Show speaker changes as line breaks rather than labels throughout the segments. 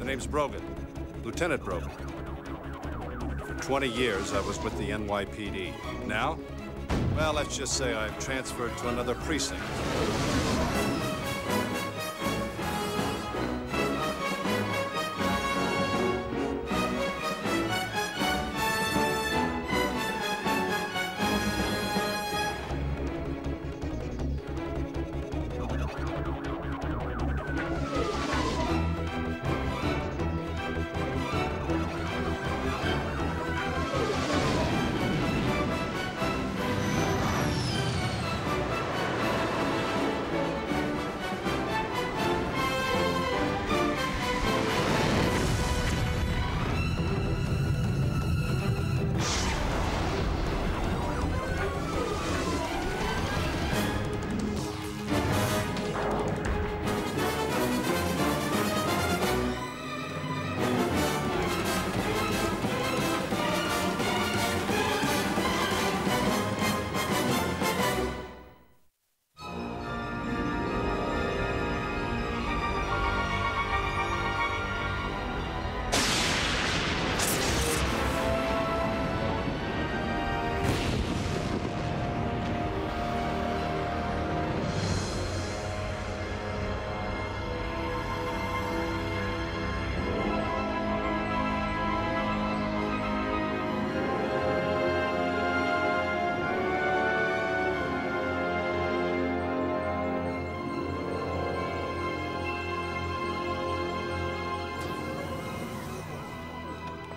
name's Brogan, Lieutenant Brogan. For 20 years, I was with the NYPD. Now, well, let's just say I've transferred to another precinct.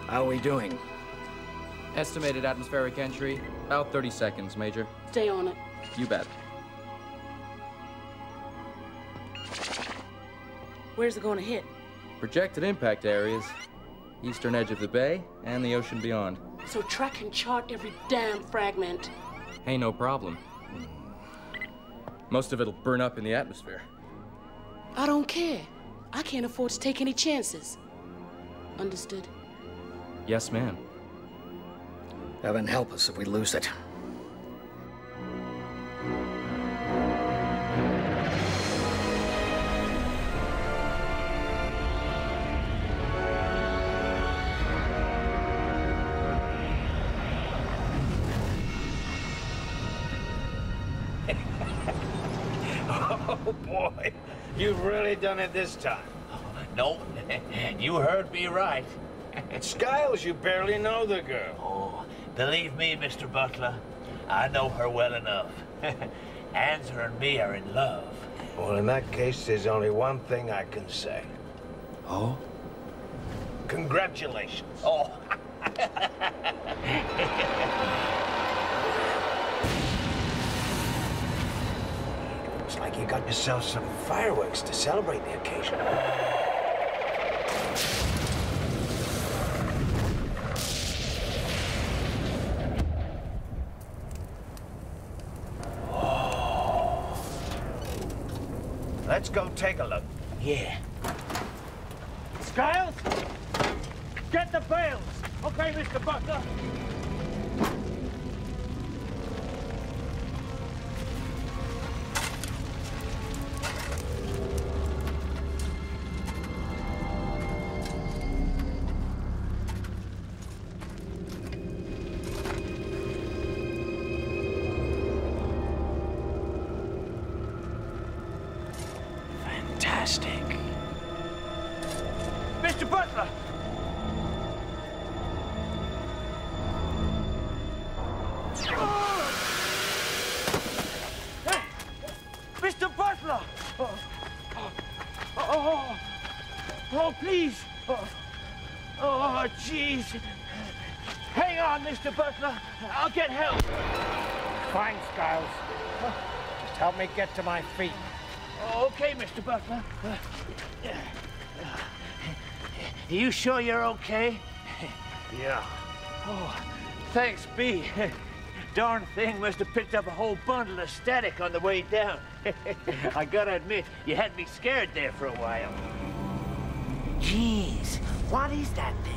How are we doing?
Estimated atmospheric entry, about 30 seconds, Major.
Stay on it.
You bet.
Where's it gonna hit?
Projected impact areas, eastern edge of the bay and the ocean beyond.
So track and chart every damn fragment.
Hey, no problem. Most of it'll burn up in the atmosphere.
I don't care. I can't afford to take any chances. Understood?
Yes, ma'am.
Heaven help us if we lose it.
Oh, boy. You've really done it this time.
No, you heard me right.
Skiles, you barely know the girl.
Oh, believe me, Mr. Butler, I know her well enough. Answer and me are in love.
Well, in that case, there's only one thing I can say.
Oh?
Congratulations.
Oh.
Looks like you got yourself some fireworks to celebrate the occasion. Let's go take a look.
Yeah.
Skiles, get the bales. Okay, Mr. Butler.
Fantastic.
Mr. Butler! Hey! Mr. Butler! Oh, please! Oh, jeez! Hang on, Mr. Butler. I'll get help.
Fine, Skiles. Just help me get to my feet.
Okay, Mr. Butler. You sure you're okay?
Yeah.
Oh, thanks, B. Darn thing must have picked up a whole bundle of static on the way down. I gotta admit, you had me scared there for a while.
Jeez, what is that thing?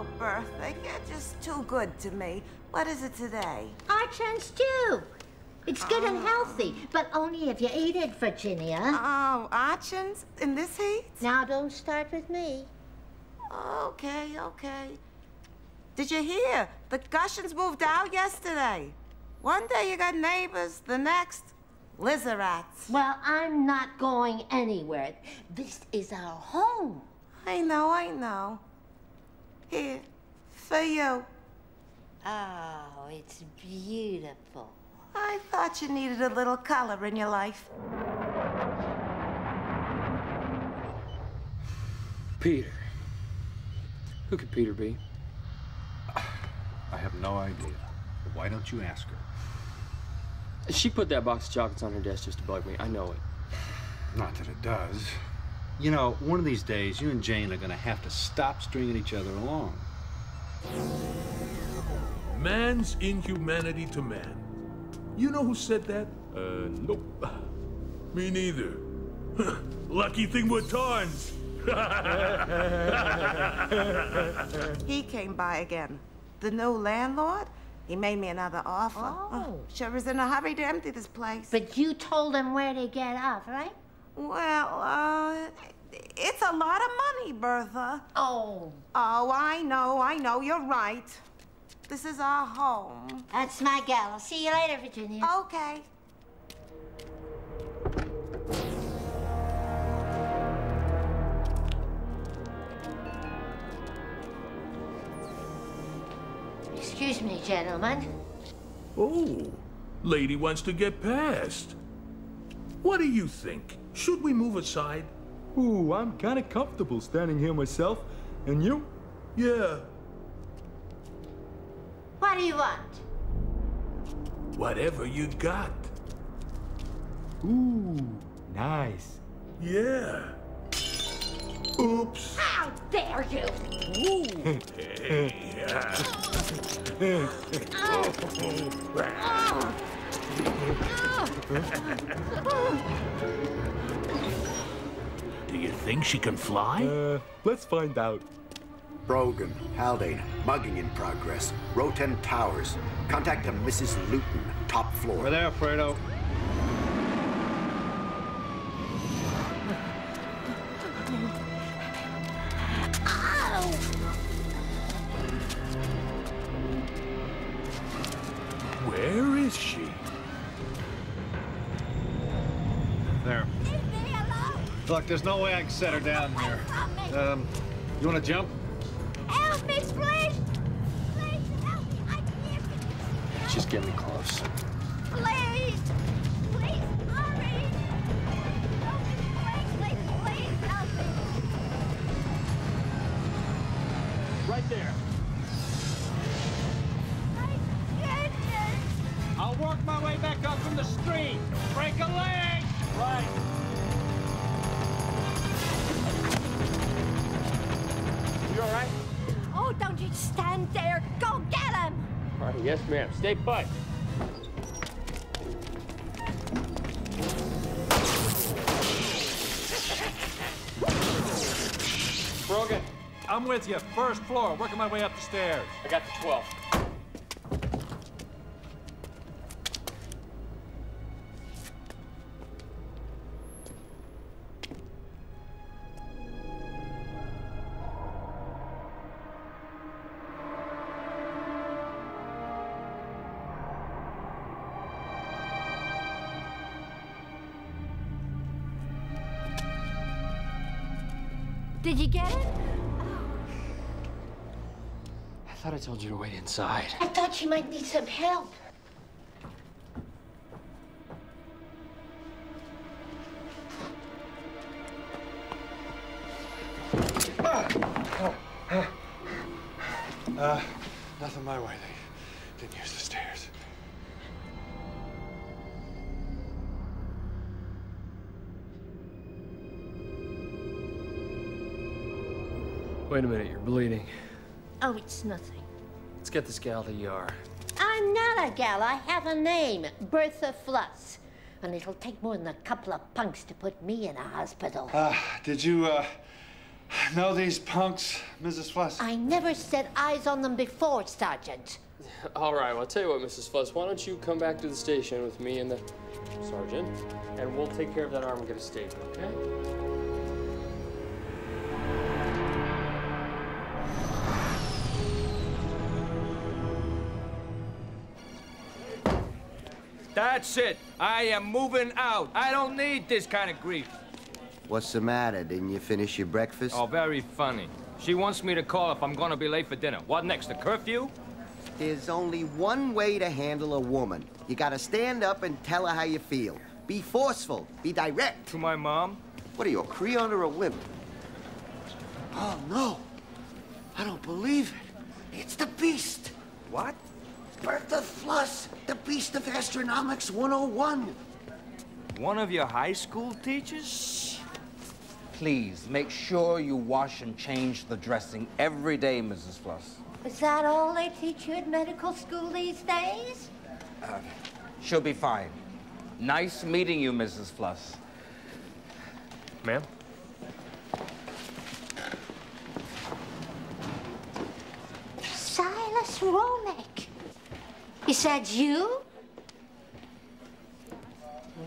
Oh, Bertha, you're just too good to me. What is it today?
Archon stew. It's good and healthy, but only if you eat it, Virginia.
Oh, Archons? In this heat?
Now don't start with me.
Okay. Did you hear? The Gushins moved out yesterday. One day you got neighbors, the next, lizard rats.
Well, I'm not going anywhere. This is our home.
I know. Here, for you.
Oh, it's beautiful.
I thought you needed a little color in your life.
Peter. Who could Peter be?
I have no idea. Why don't you ask her?
She put that box of chocolates on her desk just to bug me. I know it.
Not that it does. You know, one of these days, you and Jane are gonna have to stop stringing each other along.
Man's inhumanity to man. You know who said that? Nope. Me neither. Lucky thing we're Tarns.
He came by again. The new landlord? He made me another offer.
Oh.
Sure is in a hurry to empty this place.
But you told him where to get off, right?
Well, it's a lot of money, Bertha.
Oh.
Oh, I know. You're right. This is our home.
That's my gal. I'll see you later, Virginia.
Okay.
Excuse me, gentlemen.
Oh, lady wants to get past. What do you think? Should we move aside?
Ooh, I'm kind of comfortable standing here myself. And you?
Yeah.
What do you want?
Whatever you got.
Ooh, nice.
Yeah. Oops.
How dare you?
Ooh. Do you think she can fly?
Let's find out.
Brogan, Haldane, mugging in progress. Row 10 Towers. Contact a Mrs. Luton, top floor.
We're there, Fredo.
Where is she?
There. Look, there's no way I can set her down there. You want to jump?
Help me, please! Please, help me! I can't.
She's getting close.
Please! Please, hurry! Help me, please, help me!
Right there. I'll work my way back up from the stream. Break a leg! Right. You all right?
Oh, don't you stand there! Go get him!
All right, yes, ma'am. Stay put.
Brogan, I'm with you. First floor, working my way up the stairs.
I got the 12.
Did you get it?
I thought I told you to wait inside.
I thought you might need some help.
Nothing my way. They didn't use the stairs.
Wait a minute, you're bleeding.
Oh, it's nothing.
Let's get this gal to ER.
I'm not a gal. I have a name. Bertha Fluss. And it'll take more than a couple of punks to put me in a hospital.
Did you
Know these punks, Mrs. Fluss?
I never set eyes on them before, Sergeant.
All right, well, I'll tell you what, Mrs. Fluss. Why don't you come back to the station with me and the sergeant, and we'll take care of that arm and get a statement, okay?
That's it. I am moving out. I don't need this kind of grief.
What's the matter? Didn't you finish your breakfast?
Oh, very funny. She wants me to call if I'm gonna be late for dinner. What next, a curfew?
There's only one way to handle a woman. You gotta stand up and tell her how you feel. Be forceful. Be direct.
To my mom?
What are you, a Creon or a wimp? Oh, no. I don't believe it. It's the Beast.
What?
Bertha Fluss, the Beast of Astronomics 101.
One of your high school teachers?
Please, make sure you wash and change the dressing every day, Mrs. Fluss.
Is that all they teach you at medical school these days?
She'll be fine. Nice meeting you, Mrs. Fluss.
Ma'am?
Silas Romek. Is that you?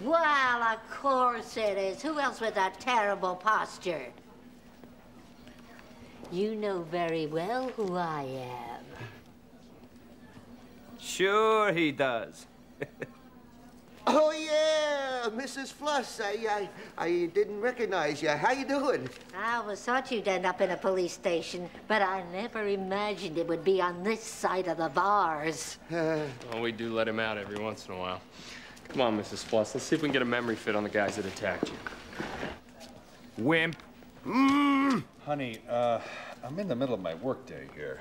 Well, of course it is. Who else with that terrible posture? You know very well who I am.
Sure he does.
Oh, yeah, Mrs. Fluss. I didn't recognize you. How you doing?
I always thought you'd end up in a police station, but I never imagined it would be on this side of the bars.
Well, we do let him out every once in a while. Come on, Mrs. Fluss. Let's see if we can get a memory fit on the guys that attacked you.
Wimp.
Honey, I'm in the middle of my workday here.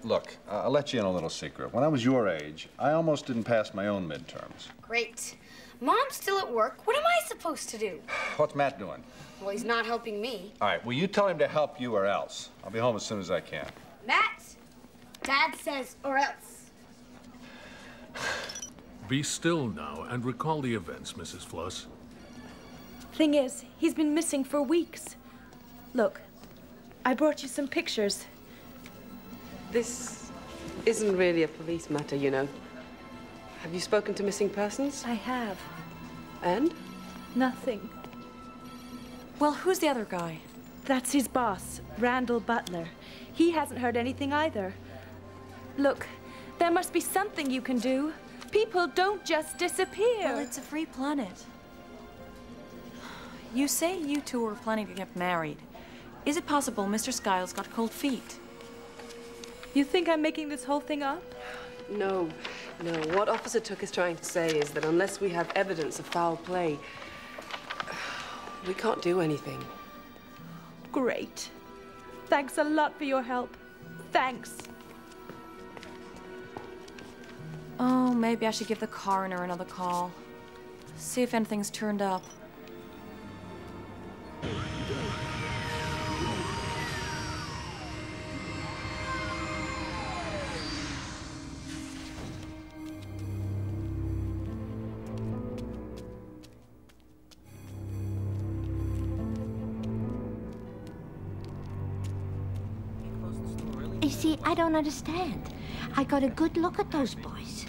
Look, I'll let you in a little secret. When I was your age, I almost didn't pass my own midterms.
Great. Mom's still at work. What am I supposed to do?
What's Matt doing?
Well, he's not helping me.
All right, well, you tell him to help you or else. I'll be home as soon as I can.
Matt! Dad says, or else.
Be still now and recall the events, Mrs. Fluss.
Thing is, he's been missing for weeks. Look, I brought you some pictures.
This isn't really a police matter, you know. Have you spoken to missing persons?
I have.
And?
Nothing. Well, who's the other guy? That's his boss, Randall Butler. He hasn't heard anything either. Look, there must be something you can do. People don't just disappear.
Well, it's a free planet. You say you two are planning to get married. Is it possible Mr. Skiles got cold feet?
You think I'm making this whole thing up?
No. What Officer Took is trying to say is that unless we have evidence of foul play, we can't do anything.
Great. Thanks a lot for your help. Thanks.
Oh, maybe I should give the coroner another call. See if anything's turned up.
You see, I don't understand. I got a good look at those boys.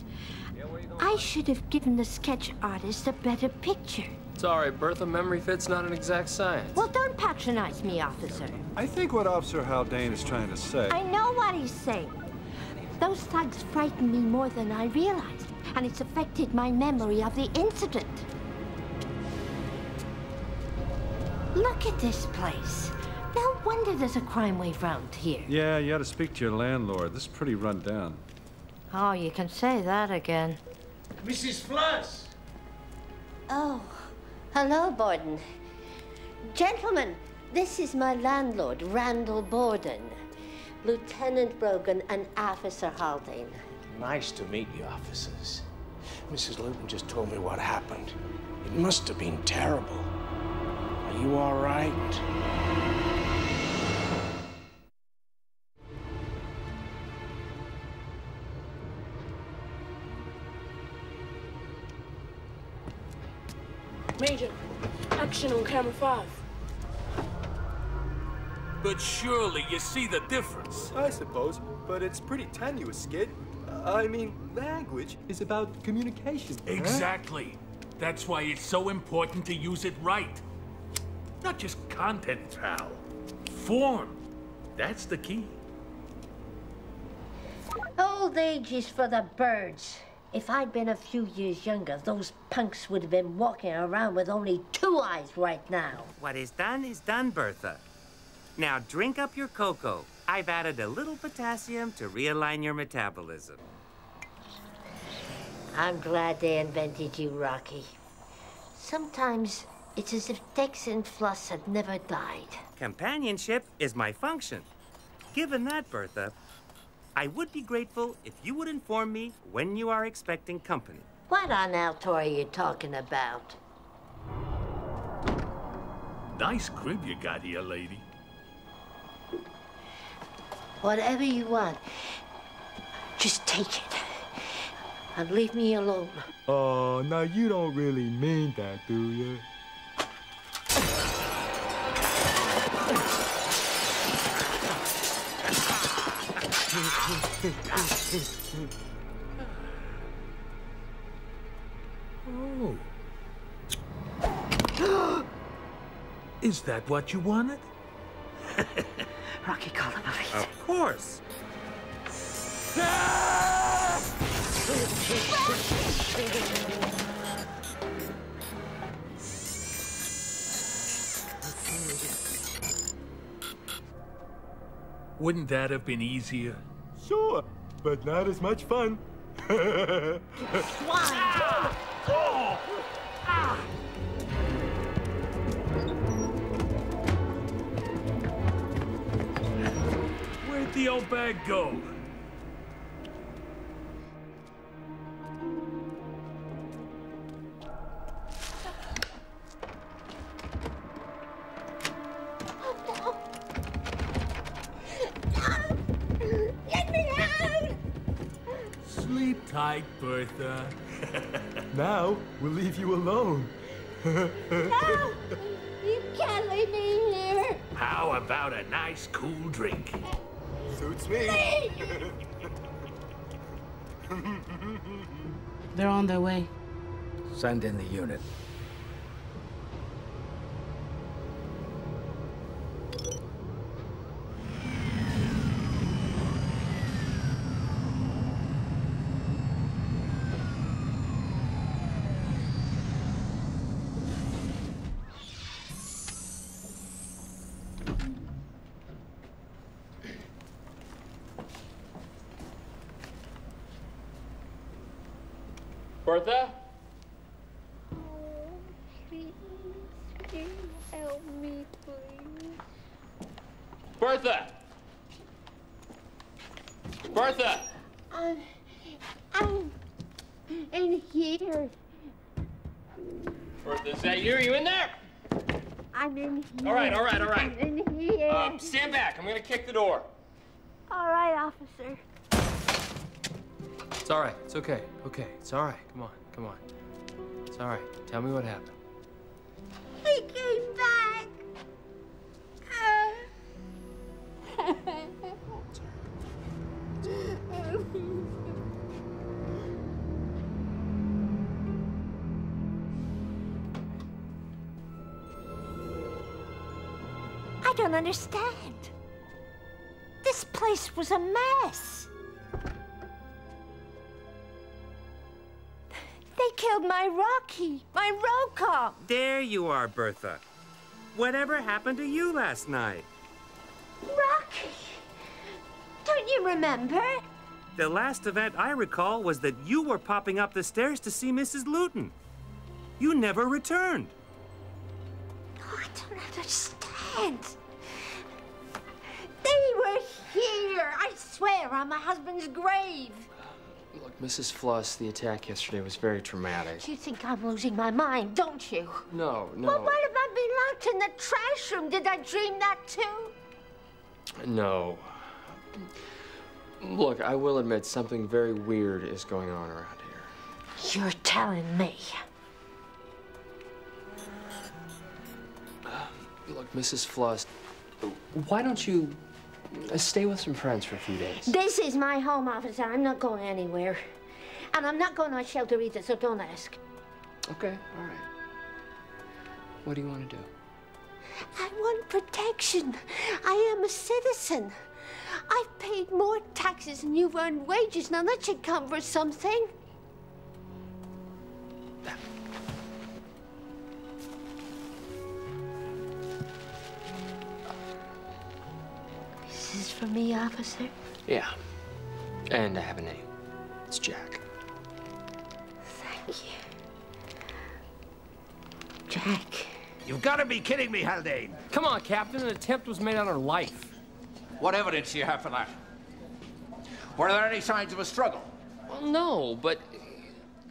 I should have given the sketch artist a better picture.
It's all right, Bertha. Memory fit's not an exact science.
Well, don't patronize me, officer.
I think what Officer Haldane is trying to say...
I know what he's saying. Those thugs frighten me more than I realized, and it's affected my memory of the incident. Look at this place. No wonder there's a crime wave round here.
Yeah, you ought to speak to your landlord. This is pretty run down.
Oh, you can say that again.
Mrs. Fluss!
Oh, hello, Borden. Gentlemen, this is my landlord, Randall Borden. Lieutenant Brogan and Officer Haldane.
Nice to meet you, officers. Mrs. Luton just told me what happened. It must have been terrible. Are you all right?
Major, action on camera 5.
But surely you see the difference.
I suppose, but it's pretty tenuous, Skid. I mean, language is about communication.
Exactly. That's why it's so important to use it right. Not just content, pal. Form. That's the key.
Old age is for the birds. If I'd been a few years younger, those punks would have been walking around with only 2 eyes right now.
What is done, Bertha. Now drink up your cocoa. I've added a little potassium to realign your metabolism.
I'm glad they invented you, Rocky. Sometimes it's as if Dex and Fluss had never died.
Companionship is my function. Given that, Bertha, I would be grateful if you would inform me when you are expecting company.
What on earth are you talking about?
Nice crib you got here, lady.
Whatever you want, just take it. And leave me alone.
Oh, now you don't really mean that, do you?
Oh. Is that what you wanted?
Rocky, call the police.
Of course.
Wouldn't that have been easier?
Sure, but not as much fun.
Where'd the old bag go?
Get me out!
Sleep tight, Bertha.
Now we'll leave you alone.
No! You can't leave me here!
How about a nice cool drink?
Suits me.
They're on their way.
Send in the unit.
Bertha?
Please help me, please.
Bertha! Bertha!
I'm in here.
Bertha, is that you? Are you in there?
I'm in here.
All right.
I'm in here.
Stand back. I'm gonna kick the door.
All right, officer.
It's all right. It's okay. Okay. It's all right. Come on. It's all right. Tell me what happened.
He came back. I don't understand. This place was a mess. They killed my Rocky, my road cop.
There you are, Bertha. Whatever happened to you last night?
Rocky, don't you remember?
The last event I recall was that you were popping up the stairs to see Mrs. Luton. You never returned.
Oh, I don't understand. They were here, I swear, on my husband's grave.
Look, Mrs. Fluss, the attack yesterday was very traumatic.
You think I'm losing my mind, don't you?
No.
Well, what if I've been locked in the trash room? Did I dream that too?
No. Look, I will admit something very weird is going on around here.
You're telling me.
Look, Mrs. Fluss, Why don't you stay with some friends for a few days?
This is my home, officer. I'm not going anywhere. And I'm not going to a shelter either, so don't ask.
Okay, all right. What do you want to do?
I want protection. I am a citizen. I've paid more taxes than you've earned wages. Now that should count for something. This is for me, officer.
Yeah. And I have a name. It's Jack.
Thank you. Jack.
You've got to be kidding me, Haldane.
Come on, Captain. An attempt was made on her life.
What evidence do you have for that? Were there any signs of a struggle?
Well, no, but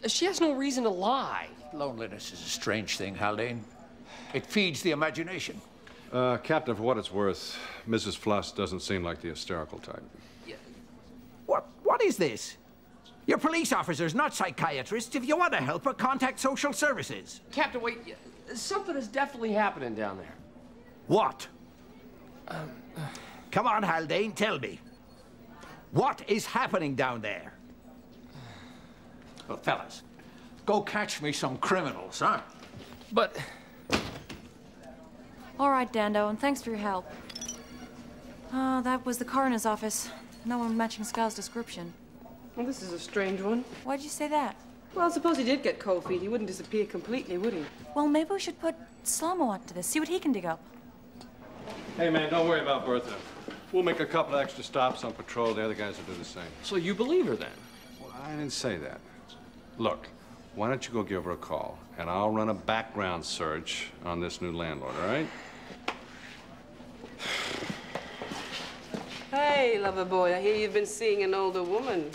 she has no reason to lie.
Loneliness is a strange thing, Haldane. It feeds the imagination.
Captain, for what it's worth, Mrs. Fluss doesn't seem like the hysterical type.
What is this? You're police officers, not psychiatrists. If you want to help her, contact social services.
Captain, wait. Something is definitely happening down there.
What? Come on, Haldane, tell me. What is happening down there? Well, fellas, go catch me some criminals, huh?
But...
All right, Dando, and thanks for your help. Oh, that was the coroner's office. No one matching Scott's description.
Well, this is a strange one.
Why'd you say that?
Well, suppose he did get cold feet. He wouldn't disappear completely, would he?
Well, maybe we should put Slomo onto this, see what he can dig up.
Hey, man, don't worry about Bertha. We'll make a couple extra stops on patrol. The other guys will do the same.
So you believe her, then?
Well, I didn't say that. Look, why don't you go give her a call, and I'll run a background search on this new landlord, all right?
Hey, lover boy, I hear you've been seeing an older woman.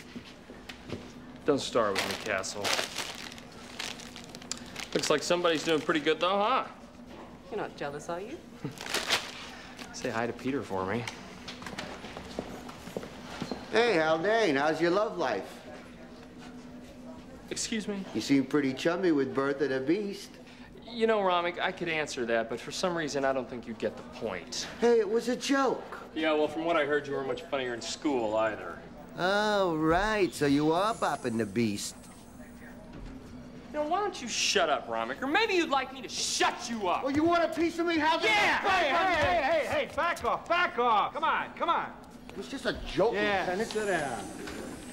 Don't start with me, Castle. Looks like somebody's doing pretty good, though, huh?
You're not jealous, are you?
Say hi to Peter for me.
Hey, Haldane, how's your love life?
Excuse me?
You seem pretty chummy with Bertha the Beast.
You know, Ramik, I could answer that, but for some reason, I don't think you'd get the point.
Hey, it was a joke.
Yeah, well, from what I heard, you weren't much funnier in school, either.
Oh, right, so you are bopping the Beast.
You know, why don't you shut up, Ramik? Or maybe you'd like me to shut you up.
Well, you want a piece of me, Haldane?
Yeah! Hey, back off, back off. Come on.
It was just a joke, Lieutenant.
Sit down.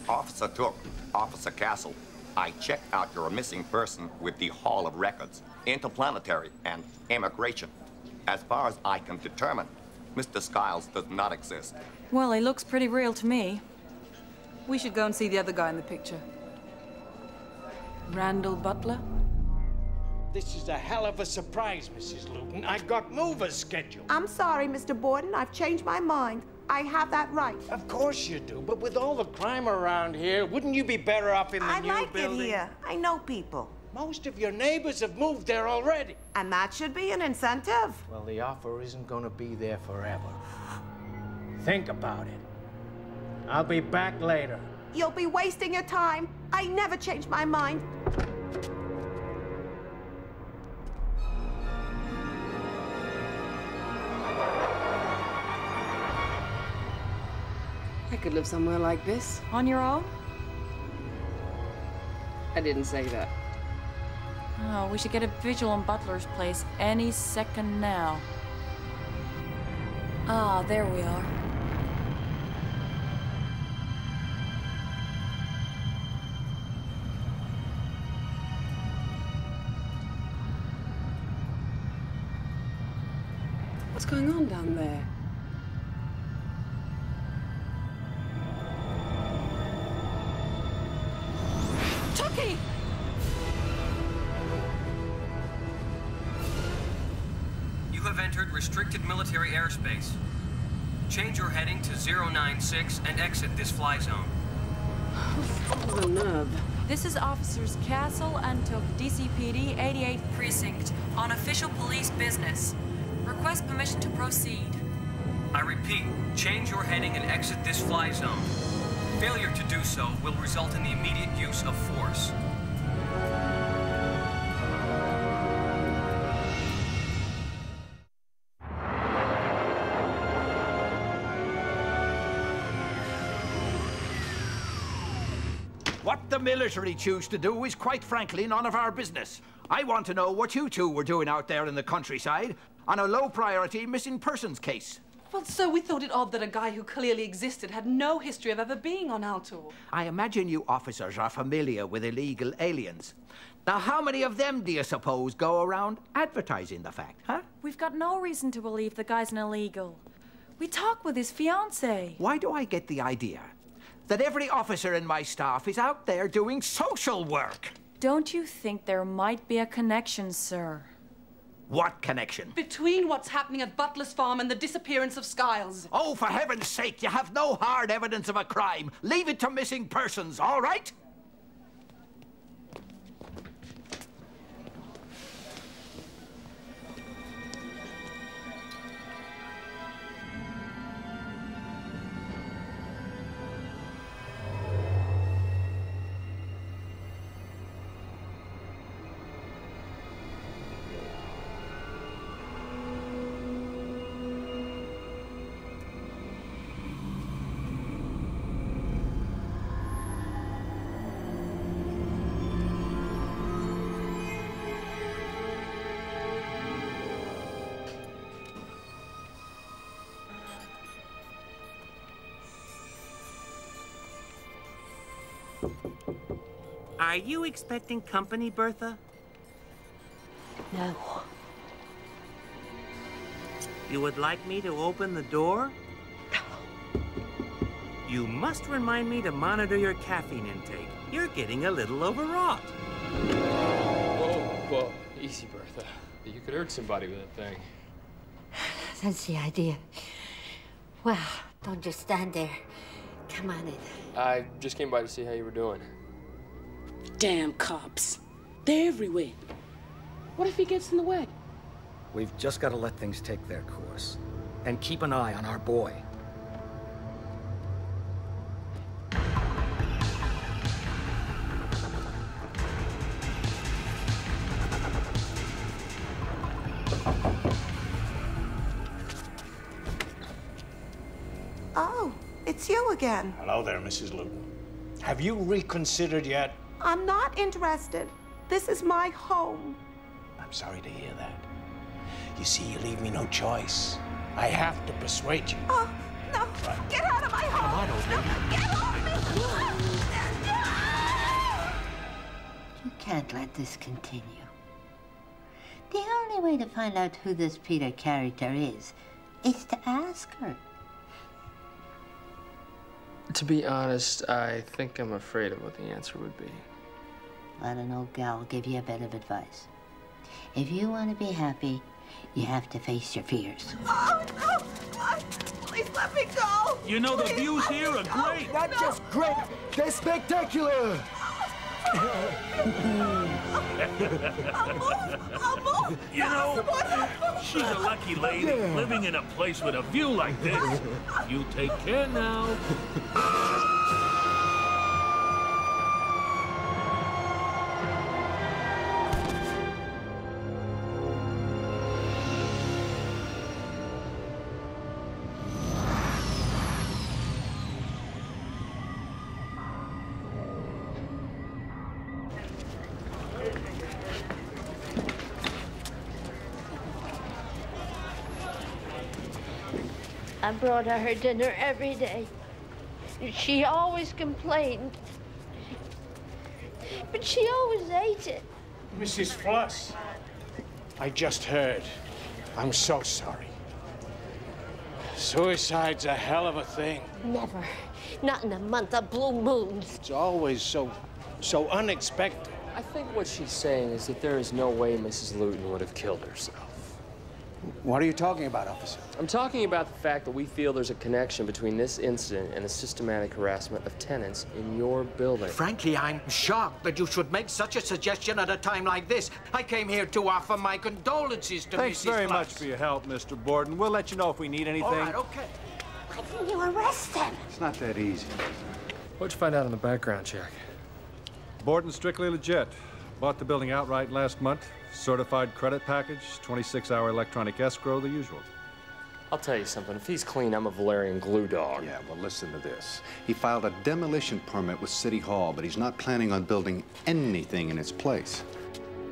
Officer Took, Officer Castle, I checked out your missing person with the Hall of Records, Interplanetary, and Immigration. As far as I can determine, Mr. Skiles does not exist.
Well, he looks pretty real to me.
We should go and see the other guy in the picture. Randall Butler?
This is a hell of a surprise, Mrs. Luton. I've got movers scheduled.
I'm sorry, Mr. Borden. I've changed my mind. I have that right.
Of course you do, but with all the crime around here, wouldn't you be better off in the new
I like
building?
it here. I know people.
Most of your neighbors have moved there already.
And that should be an incentive.
Well, the offer isn't going to be there forever. Think about it. I'll be back later.
You'll be wasting your time. I never change my mind.
I could live somewhere like this.
On your own?
I didn't say that.
Oh, we should get a vigil on Butler's place any second now. Ah, there we are.
What's going on down there?
Tucky!
You have entered restricted military airspace. Change your heading to 096 and exit this fly zone.
What a nerve.
This is Officers Castle and Took, DCPD 88th Precinct, on official police business. Request permission to proceed.
I repeat, change your heading and exit this fly zone. Failure to do so will result in the immediate use of force.
What the military choose to do is quite frankly none of our business. I want to know what you two were doing out there in the countryside on a low-priority missing persons case.
Well, sir, we thought it odd that a guy who clearly existed had no history of ever being on Altor.
I imagine you officers are familiar with illegal aliens. Now, how many of them do you suppose go around advertising the fact, huh?
We've got no reason to believe the guy's an illegal. We talked with his fiancée.
Why do I get the idea that every officer in my staff is out there doing social work?
Don't you think there might be a connection, sir?
What connection?
Between what's happening at Butler's farm and the disappearance of Skiles.
Oh, for heaven's sake, you have no hard evidence of a crime. Leave it to missing persons, all right?
Are you expecting company, Bertha?
No.
You would like me to open the door? You must remind me to monitor your caffeine intake. You're getting a little overwrought.
Whoa, easy, Bertha. You could hurt somebody with that thing.
That's the idea. Well, don't just stand there. Come on in.
I just came by to see how you were doing.
Damn cops. They're everywhere. What if he gets in the way?
We've just got to let things take their course. And keep an eye on our boy.
Oh, it's you again.
Hello there, Mrs. Luton. Have you reconsidered yet?
I'm not interested. This is my home.
I'm sorry to hear that. You see, you leave me no choice. I have to persuade you.
Oh, no.
Right.
Get out of my home. No, get off me.
You can't let this continue. The only way to find out who this Peter character is to ask her.
To be honest, I think I'm afraid of what the answer would be.
Let an old gal give you a bit of advice. If you want to be happy, you have to face your fears.
Oh, no. Please let me go.
You know, the views here are great.
Not just great, they're spectacular.
I'll move.
You know, she's a lucky lady living in a place with a view like this. You take care now.
I brought her dinner every day. She always complained, but she always ate it.
Mrs. Floss, I just heard. I'm so sorry. Suicide's a hell of a thing.
Never. Not in a month of blue moons.
It's always so unexpected.
I think what she's saying is that there is no way Mrs. Luton would have killed herself.
What are you talking about, officer?
I'm talking about the fact that we feel there's a connection between this incident and the systematic harassment of tenants in your building.
Frankly, I'm shocked that you should make such a suggestion at a time like this. I came here to offer my condolences to
Thanks
Mrs.
very
Floss.
much for your help, Mr. Borden. We'll let you know if we need anything.
All right, okay.
Why didn't you arrest him?
It's not that easy.
What'd you find out on the background check?
Borden's strictly legit. Bought the building outright last month. Certified credit package, 26-hour electronic escrow, the usual.
I'll tell you something. If he's clean, I'm a Valerian glue dog.
Yeah, well, listen to this. He filed a demolition permit with City Hall, but he's not planning on building anything in its place.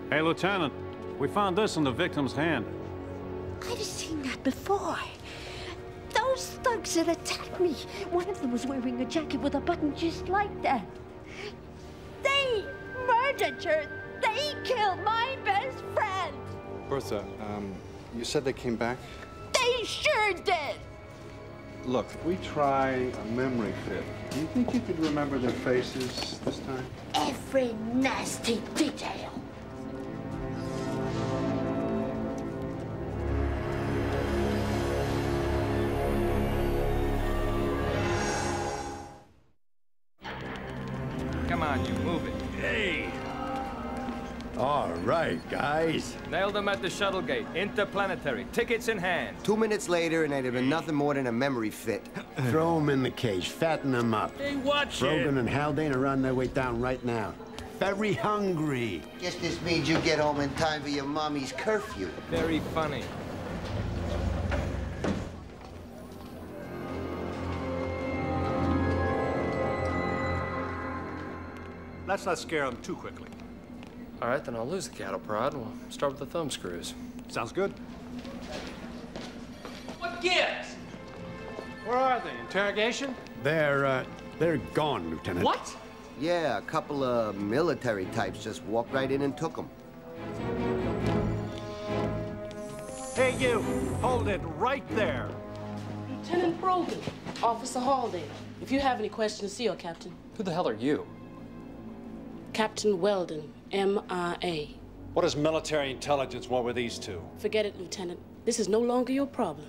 Hey, Lieutenant, we found this in the victim's hand.
I've seen that before. Those thugs that attacked me, one of them was wearing a jacket with a button just like that. They murdered her. They killed my best friend.
Bertha, you said they came back?
They sure did.
Look, if we try a memory fit, do you think you could remember their faces this time?
Every nasty detail.
Come on, you move it.
Hey! All right, guys.
Nailed them at the shuttle gate. Interplanetary. Tickets in hand.
2 minutes later, and they'd have been nothing more than a memory fit.
Throw them in the cage. Fatten them up.
Hey, watch it.
Brogan and Haldane are on their way down right now. Very hungry.
Guess this means you get home in time for your mommy's curfew.
Very funny.
Let's not scare them too quickly.
All right, then I'll lose the cattle prod and we'll start with the thumb screws.
Sounds good.
What gives?
Where are they? Interrogation?
They're gone, Lieutenant.
What?
Yeah, a couple of military types just walked right in and took them.
Hey, you! Hold it right there.
Lieutenant Brogan, Officer Haldane. If you have any questions, see your captain.
Who the hell are you?
Captain Weldon, MIA.
What does military intelligence want with these two?
Forget it, Lieutenant. This is no longer your problem.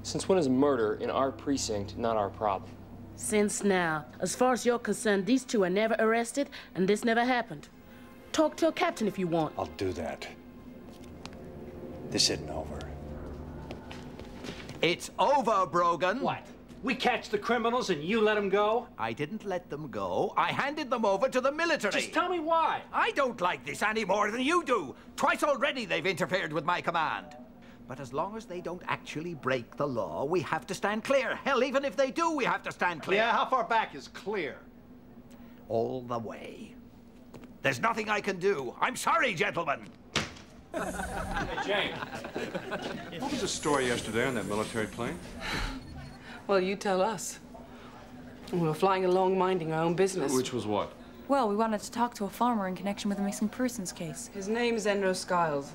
Since when is murder in our precinct not our problem?
Since now. As far as you're concerned, these two are never arrested, and this never happened. Talk to your captain if you want.
I'll do that. This isn't over.
It's over, Brogan.
What? We catch the criminals and you let them go?
I didn't let them go. I handed them over to the military.
Just tell me why.
I don't like this any more than you do. Twice already they've interfered with my command. But as long as they don't actually break the law, we have to stand clear. Hell, even if they do, we have to stand clear.
Yeah, how far back is clear?
All the way. There's nothing I can do. I'm sorry, gentlemen.
Hey, Jane.
What was the story yesterday on that military plane?
Well, you tell us. We were flying along minding our own business.
Which was what?
Well, we wanted to talk to a farmer in connection with a missing persons case.
His name's Enro Skiles.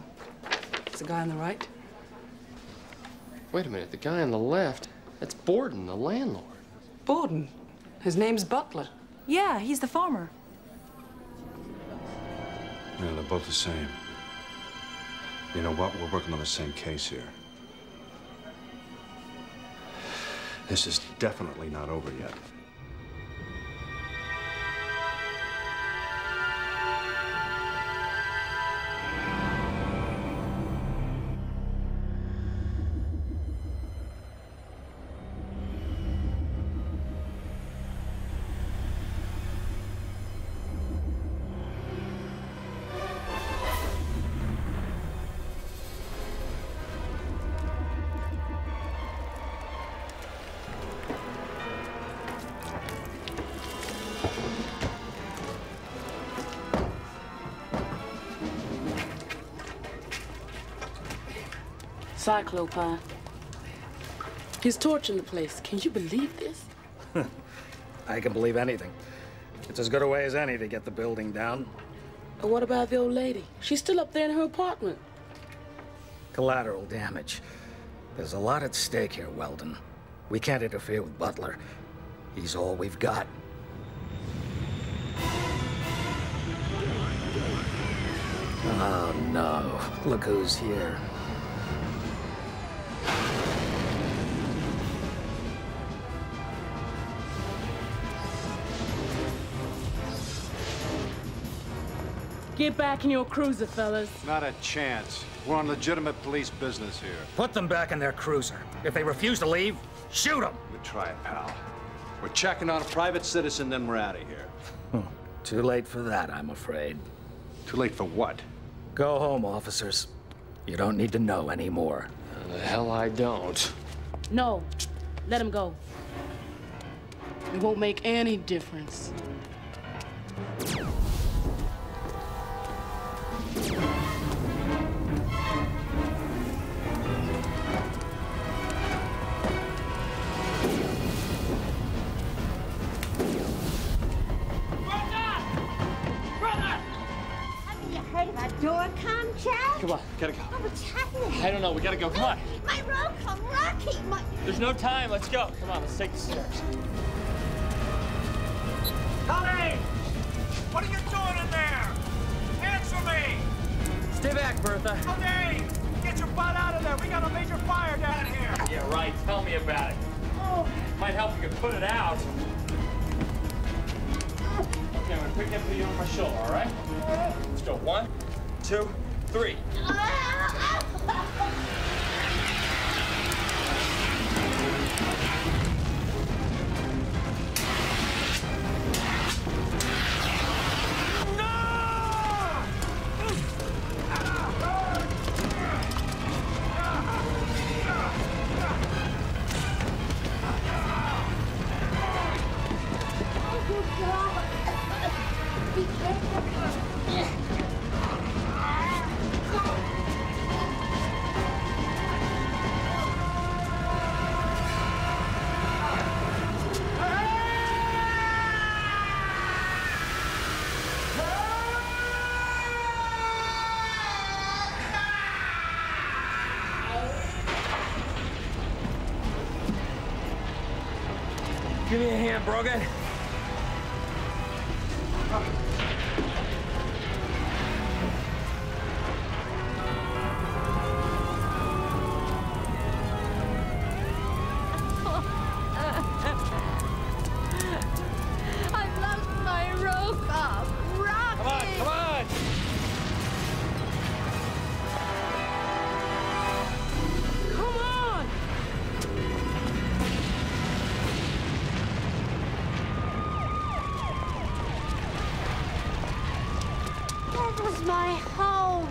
It's the guy on the right.
Wait a minute, the guy on the left, that's Borden, the landlord.
Borden? His name's Butler.
Yeah, he's the farmer.
Yeah, they're both the same. You know what? We're working on the same case here. This is definitely not over yet.
Cyclopine. He's torching the place. Can you believe this?
I can believe anything. It's as good a way as any to get the building down.
And what about the old lady? She's still up there in her apartment.
Collateral damage. There's a lot at stake here, Weldon. We can't interfere with Butler. He's all we've got. Oh, no. Look who's here.
Get back in your cruiser, fellas.
Not a chance. We're on legitimate police business here.
Put them back in their cruiser. If they refuse to leave, shoot them.
Good try, pal. We're checking on a private citizen, then we're out of here.
Too late for that, I'm afraid.
Too late for what?
Go home, officers. You don't need to know anymore.
The hell I don't.
No, let him go. It won't make any difference.
Come on, gotta go.
Oh, what's happening?
I don't know, we gotta go, come on.
My rope, I'm Rocky, my...
There's no time, let's go. Come on, let's take the stairs.
Honey! What are you doing in there? Answer me!
Stay back, Bertha.
Honey! Get your butt out of there! We got a major fire down here!
Yeah, right, tell me about it.
Oh.
Might help if you could put it out. Okay, I'm gonna pick up you on my shoulder, all right? Let's go, 1, 2, 3.
Give me a hand, Brogan.
I've lost my rope. Rocky!
Come on, come on!
Come on!
That was my home.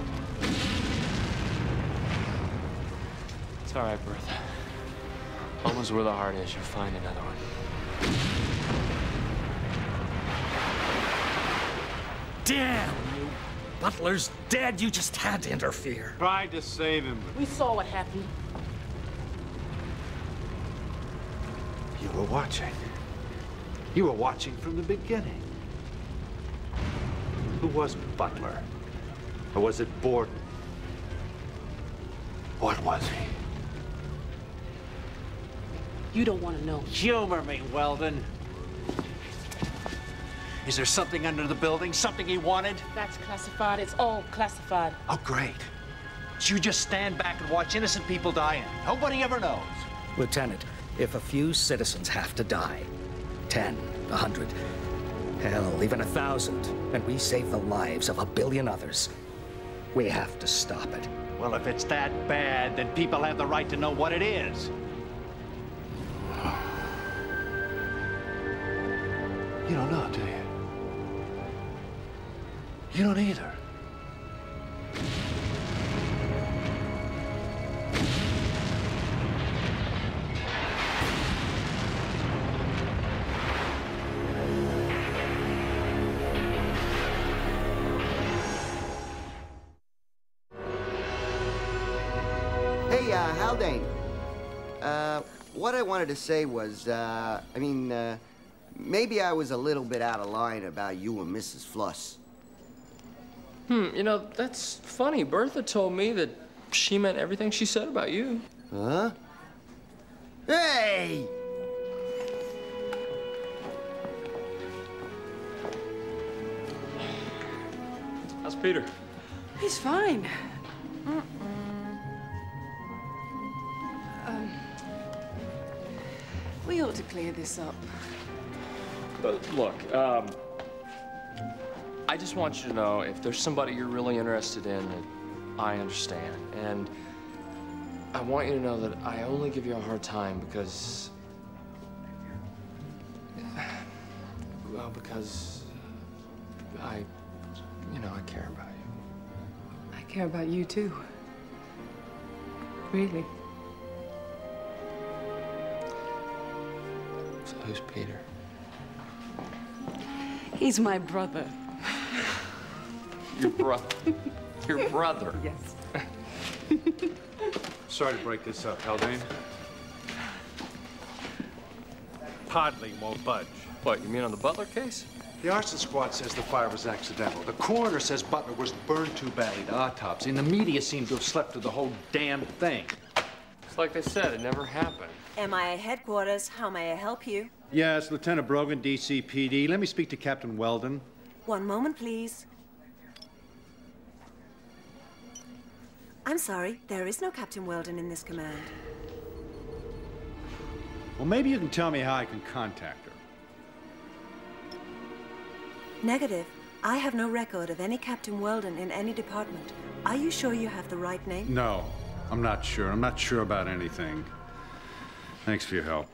It's all right, Bertha. Home is where the heart is. You'll find another one.
Damn you! Butler's dead. You just had to interfere.
Tried to save him.
We saw what happened.
You were watching. You were watching from the beginning. Who was Butler? Or was it Borden? What was he?
You don't want to know.
Humor me, Weldon. Is there something under the building? Something he wanted?
That's classified. It's all classified.
Oh, great. So you just stand back and watch innocent people die and nobody ever knows.
Lieutenant, if a few citizens have to die, 10, 100, hell, even 1,000, and we save the lives of 1 billion others, we have to stop it.
Well, if it's that bad, then people have the right to know what it is.
You don't know, do you? You don't either.
Hey, Haldane. What I wanted to say was, maybe I was a little bit out of line about you and Mrs. Fluss.
You know, that's funny. Bertha told me that she meant everything she said about you.
Huh? Hey!
How's Peter?
He's fine. We ought to clear this up.
But look, I just want you to know if there's somebody you're really interested in, that I understand. And I want you to know that I only give you a hard time because... well, because I care about you.
I care about you, too. Really.
Who's Peter?
He's my brother.
Your brother? Your brother?
Yes.
Sorry to break this up, Haldane.
Podling won't budge.
What, you mean on the Butler case?
The arson squad says the fire was accidental. The coroner says Butler was burned too badly to autopsy, and the media seem to have slept through the whole damn thing.
It's like they said, it never happened.
MIA headquarters, how may I help you?
Yes, Lieutenant Brogan, DCPD. Let me speak to Captain Weldon.
One moment, please. I'm sorry, there is no Captain Weldon in this command.
Well, maybe you can tell me how I can contact her.
Negative. I have no record of any Captain Weldon in any department. Are you sure you have the right name?
No, I'm not sure. I'm not sure about anything. Thanks for your help.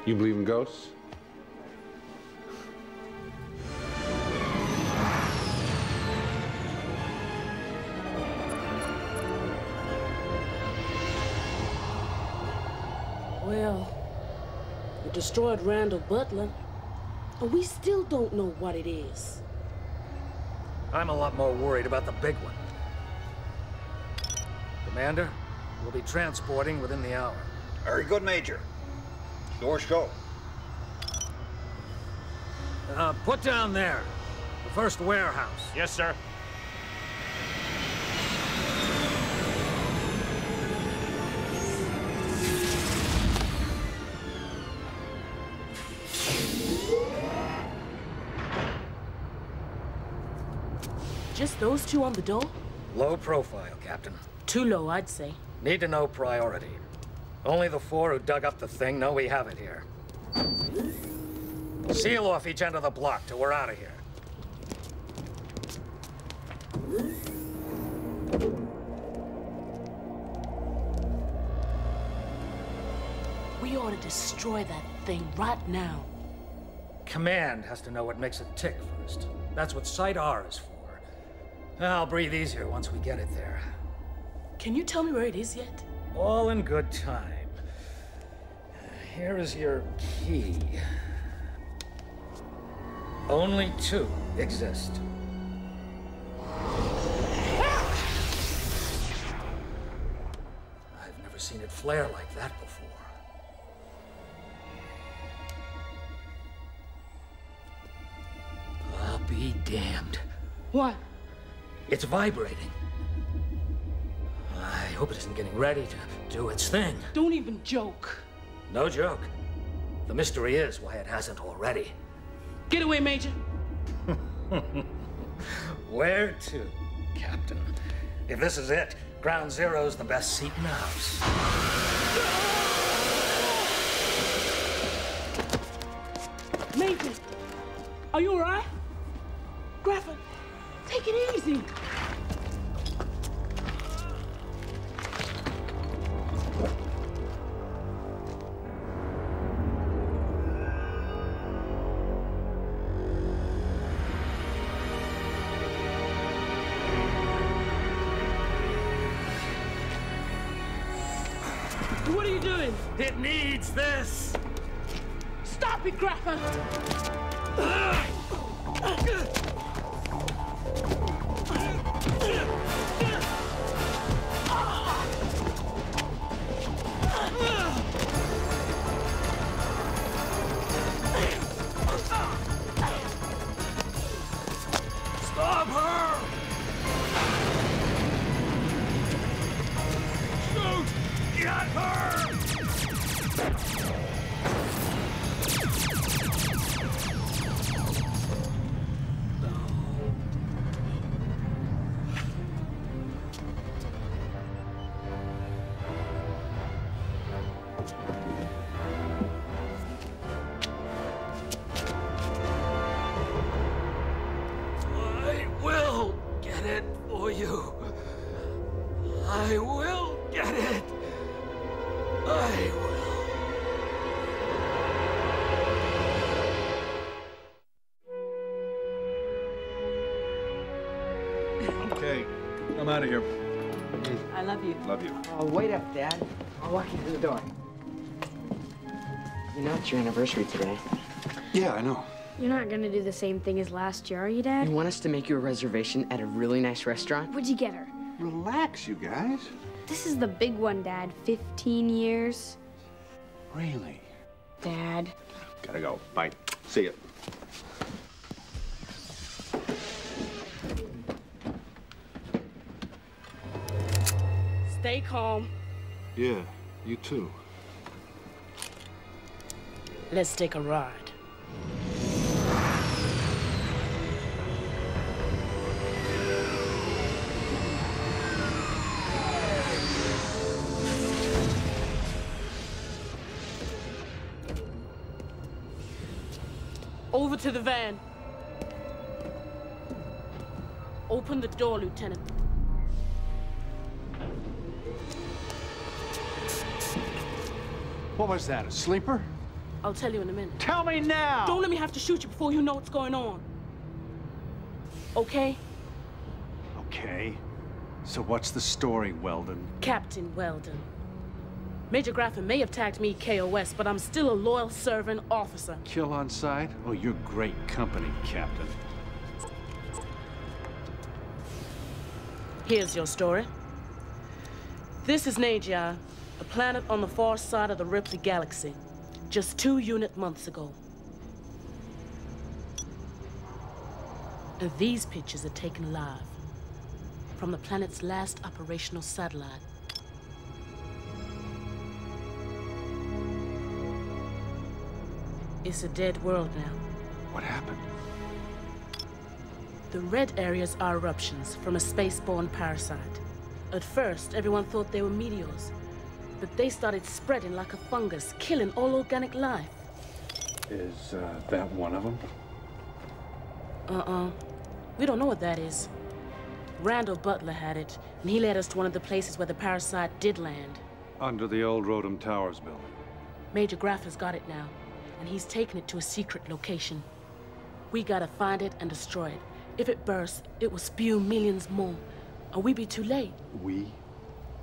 You believe in ghosts?
Well, we destroyed Randall Butler, but we still don't know what it is.
I'm a lot more worried about the big one. Commander, we'll be transporting within the hour.
Very good, Major. Doors go.
Put down there. The first warehouse.
Yes, sir.
Just those two on the door?
Low profile, Captain.
Too low, I'd say.
Need to know priority. Only the 4 who dug up the thing know we have it here. Seal off each end of the block till we're out of here.
We ought to destroy that thing right now.
Command has to know what makes it tick first. That's what Site R is for. I'll breathe easier once we get it there.
Can you tell me where it is yet?
All in good time. Here is your key. Only 2 exist. I've never seen it flare like that before. I'll be damned.
What?
It's vibrating. I hope it isn't getting ready to do its thing.
Don't even joke.
No joke. The mystery is why it hasn't already.
Get away, Major.
Where to, Captain? If this is it, Ground Zero's the best seat in the house.
Major, are you all right? Graffer, take it easy. What are you doing?
It needs this!
Stop it, Graffer!
Stop her! Shoot! Get her! I will get it for you. I will get it.
I'm out of here.
I love you.
Love you.
Oh, wait up, Dad. I'll walk you to the door.
You know it's your anniversary today.
Yeah, I know.
You're not gonna do the same thing as last year, are you, Dad?
You want us to make you a reservation at a really nice restaurant?
What'd you get her?
Relax, you guys.
This is the big one, Dad. 15 years.
Really?
Dad.
Gotta go. Bye. See ya.
Stay calm.
Yeah, you too.
Let's take a ride. Over to the van. Open the door, Lieutenant.
What was that, a sleeper?
I'll tell you in a minute.
Tell me now!
Don't let me have to shoot you before you know what's going on. Okay?
Okay. So what's the story, Weldon?
Captain Weldon. Major Graffin may have tagged me KOS, but I'm still a loyal servant officer.
Kill on sight? Oh, you're great company, Captain.
Here's your story. This is Najai, a planet on the far side of the Ripley Galaxy, just 2 unit months ago. And these pictures are taken live from the planet's last operational satellite. It's a dead world now.
What happened?
The red areas are eruptions from a space-borne parasite. At first, everyone thought they were meteors, but they started spreading like a fungus, killing all organic life.
Is that one of them?
We don't know what that is. Randall Butler had it, and he led us to one of the places where the parasite did land.
Under the old Rodham Towers building.
Major Graff has got it now, and he's taken it to a secret location. We gotta find it and destroy it. If it bursts, it will spew millions more, or we be too late.
We?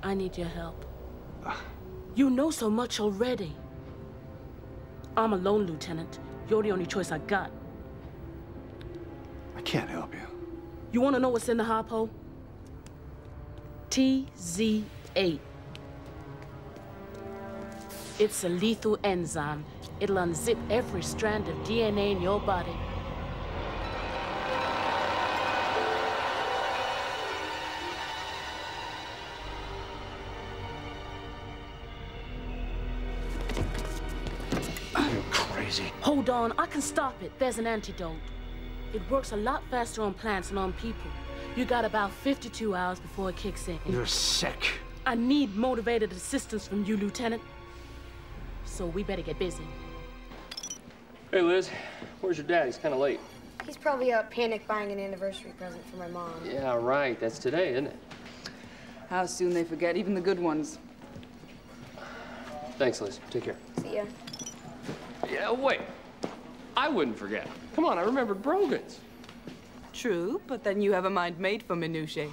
I need your help. You know so much already. I'm alone, Lieutenant. You're the only choice I got.
I can't help you.
You want to know what's in the Harpo? TZ8. It's a lethal enzyme. It'll unzip every strand of DNA in your body.
You're crazy.
Hold on, I can stop it. There's an antidote. It works a lot faster on plants than on people. You got about 52 hours before it kicks in.
You're sick.
I need motivated assistance from you, Lieutenant. So we better get busy.
Hey, Liz. Where's your dad? He's kind of late.
He's probably out panic buying an anniversary present for my mom.
Yeah, right. That's today, isn't it?
How soon they forget, even the good ones.
Thanks, Liz. Take care.
See ya.
Yeah, wait. I wouldn't forget. Come on, I remembered Brogan's.
True, but then you have a mind made for minutiae.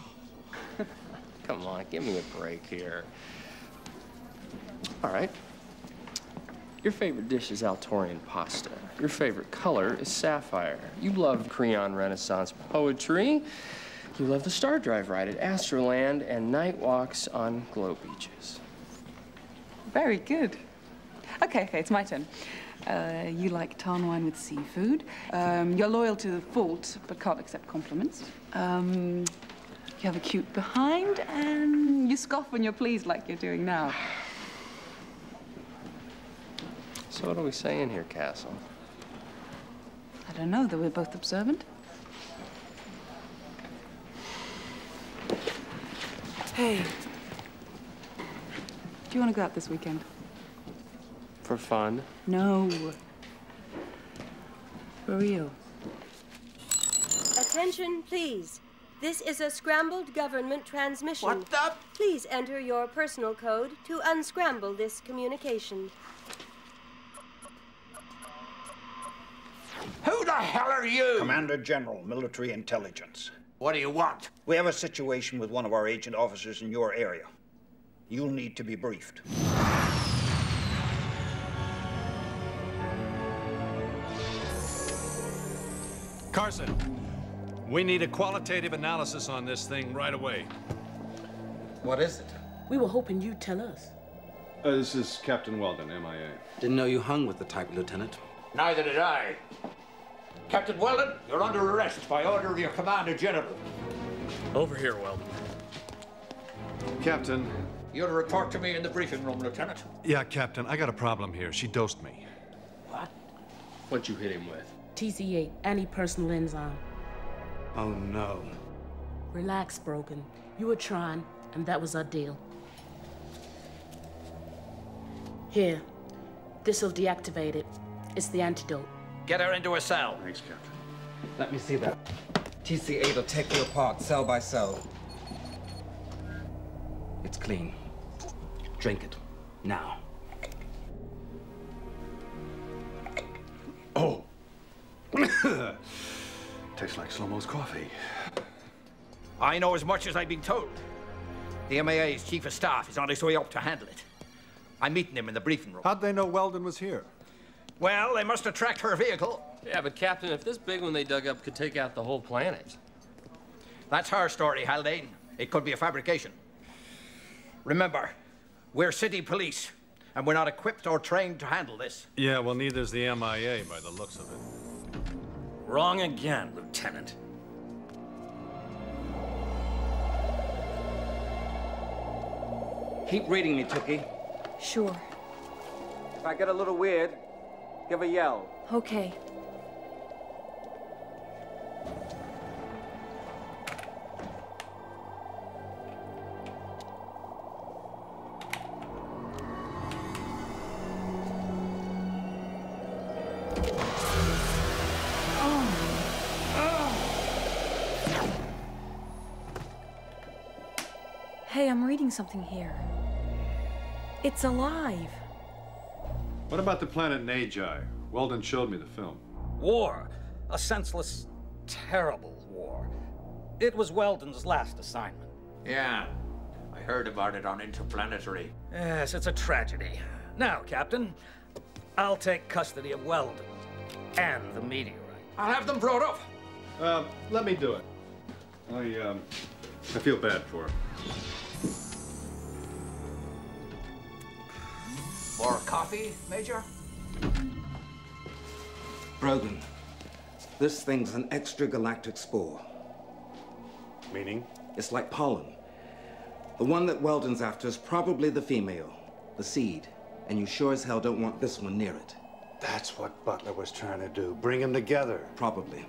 Come on, give me a break here. All right. Your favorite dish is Altorian pasta. Your favorite color is sapphire. You love Creon Renaissance poetry. You love the Star Drive ride at Astroland and night walks on glow beaches.
Very good. Okay, it's my turn. You like tarn wine with seafood. You're loyal to the fault, but can't accept compliments. You have a cute behind, and you scoff when you're pleased like you're doing now.
So what are we saying here, Castle?
I don't know, that we're both observant. Hey. Do you want to go out this weekend?
For fun?
No. For real.
Attention, please. This is a scrambled government transmission.
What the?
Please enter your personal code to unscramble this communication.
Who the hell are you?
Commander General, Military Intelligence.
What do you want?
We have a situation with one of our agent officers in your area. You'll need to be briefed.
Carson, we need a qualitative analysis on this thing right away.
What is it?
We were hoping you'd tell us.
This is Captain Weldon, MIA.
Didn't know you hung with the type, Lieutenant.
Neither did I. Captain Weldon, you're under arrest by order of your Commander General.
Over here, Weldon.
Captain.
You'll report to me in the briefing room, Lieutenant.
Yeah, Captain, I got a problem here. She dosed me.
What? What'd you hit him with?
TC8, anti-personal enzyme.
Oh, no.
Relax, Brogan. You were trying, and that was our deal. Here. This'll deactivate it. It's the antidote.
Get her into a cell.
Thanks, Captain.
Let me see that. TC8 will take you apart, cell by cell. It's clean. Drink it. Now.
Oh! Tastes like Slow-Mo's coffee.
I know as much as I've been told. The MIA's chief of staff is on his way up to handle it. I'm meeting him in the briefing room.
How'd they know Weldon was here?
Well, they must have tracked her vehicle.
Yeah, but Captain, if this big one they dug up could take out the whole planet.
That's her story, Haldane. It could be a fabrication. Remember, we're city police, and we're not equipped or trained to handle this.
Yeah, well, neither's the MIA by the looks of it.
Wrong again, Lieutenant. Keep reading me, Tookie.
Sure.
If I get a little weird, give a yell.
Okay. Hey, I'm reading something here. It's alive.
What about the planet Nagi? Weldon showed me the film.
War. A senseless, terrible war. It was Weldon's last assignment.
Yeah, I heard about it on Interplanetary.
Yes, it's a tragedy. Now, Captain, I'll take custody of Weldon and the meteorite.
I'll have them brought up.
Let me do it. I feel bad for her.
More coffee, Major?
Brogan, this thing's an extragalactic spore.
Meaning?
It's like pollen. The one that Weldon's after is probably the female, the seed, and you sure as hell don't want this one near it.
That's what Butler was trying to do, bring them together.
Probably.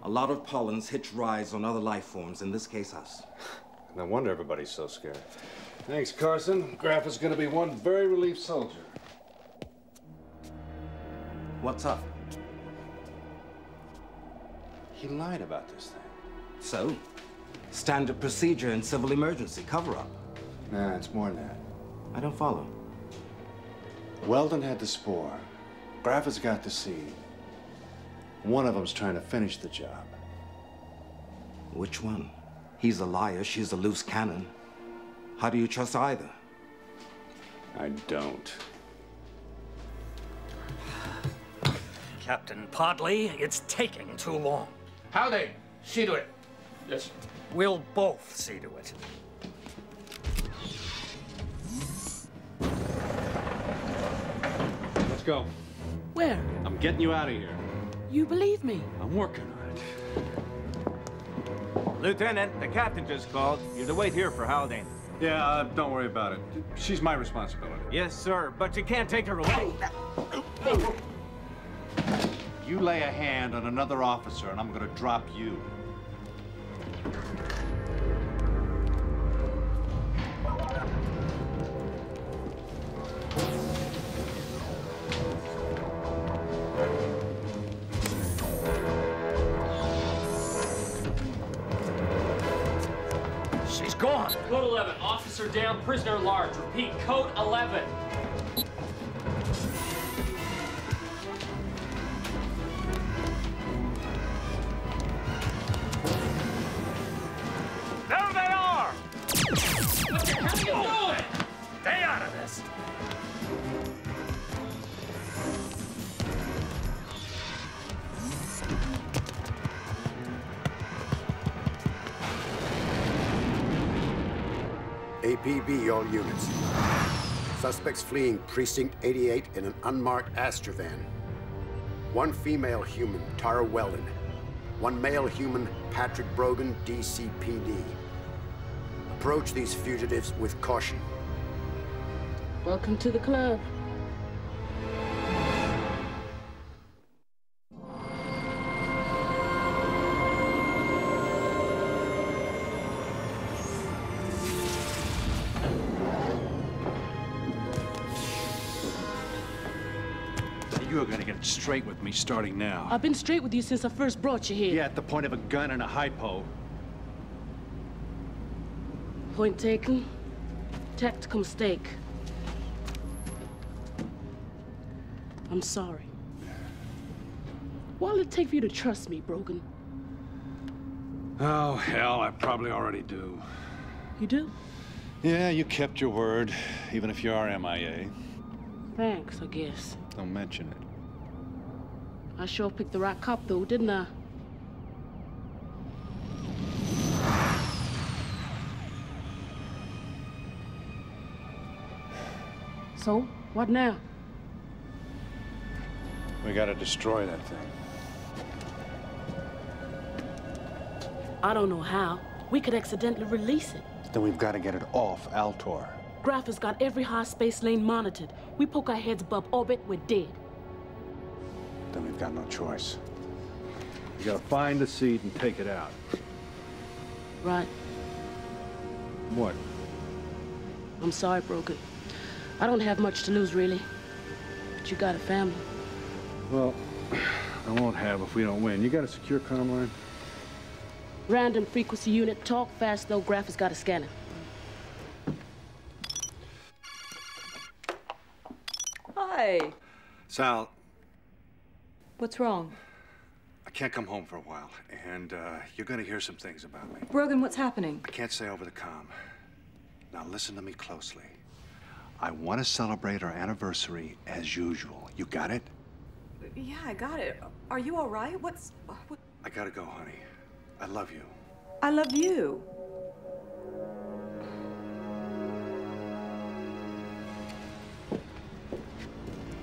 A lot of pollens hitch rides on other life forms, in this case us.
No wonder everybody's so scared. Thanks, Carson. Graff is going to be one very relieved soldier.
What's up?
He lied about this thing.
So? Standard procedure in civil emergency, cover-up.
Nah, it's more than that.
I don't follow.
Weldon had the spore. Graff has got the seed. One of them's trying to finish the job.
Which one? He's a liar, she's a loose cannon. How do you trust either?
I don't.
Captain Podley, it's taking too long.
Haldane, see to it.
Yes, sir.
We'll both see to it.
Let's go.
Where?
I'm getting you out of here.
You believe me?
I'm working on it.
Lieutenant, the captain just called. You're to wait here for Haldane.
Yeah, don't worry about it. She's my responsibility.
Yes, sir, but you can't take her away.
You lay a hand on another officer, and I'm gonna drop you.
She's gone.
Code 11, officer down, prisoner large. Repeat, code 11.
LSPD, all units. Suspects fleeing Precinct 88 in an unmarked Astrovan. One female human, Tara Weldon. One male human, Patrick Brogan, DCPD. Approach these fugitives with caution.
Welcome to the club.
You're gonna get straight with me starting now.
I've been straight with you since I first brought you here.
Yeah, at the point of a gun and a hypo.
Point taken. Tactical mistake. I'm sorry. What'll it take for you to trust me, Brogan?
Oh, hell, I probably already do.
You do?
Yeah, you kept your word, even if you are MIA.
Thanks, I guess.
Don't mention it.
I sure picked the right cop, though, didn't I? So, what now?
We gotta destroy that thing.
I don't know how. We could accidentally release it.
Then we've gotta get it off Altor.
Graf has got every high space lane monitored. We poke our heads above orbit, we're dead.
Then we've got no choice. We gotta find the seed and take it out.
Right.
What?
I'm sorry, Brogan. I don't have much to lose, really. But you got a family.
Well, I won't have if we don't win. You got a secure comm line?
Random frequency unit. Talk fast, though. Graf has got a scanner.
Hi.
Sal.
What's wrong?
I can't come home for a while, and you're gonna hear some things about me.
Brogan, what's happening?
I can't say over the comm. Now listen to me closely. I want to celebrate our anniversary as usual. You got it?
Yeah, I got it. Are you all right? What?
I gotta go, honey. I love you.
I love you.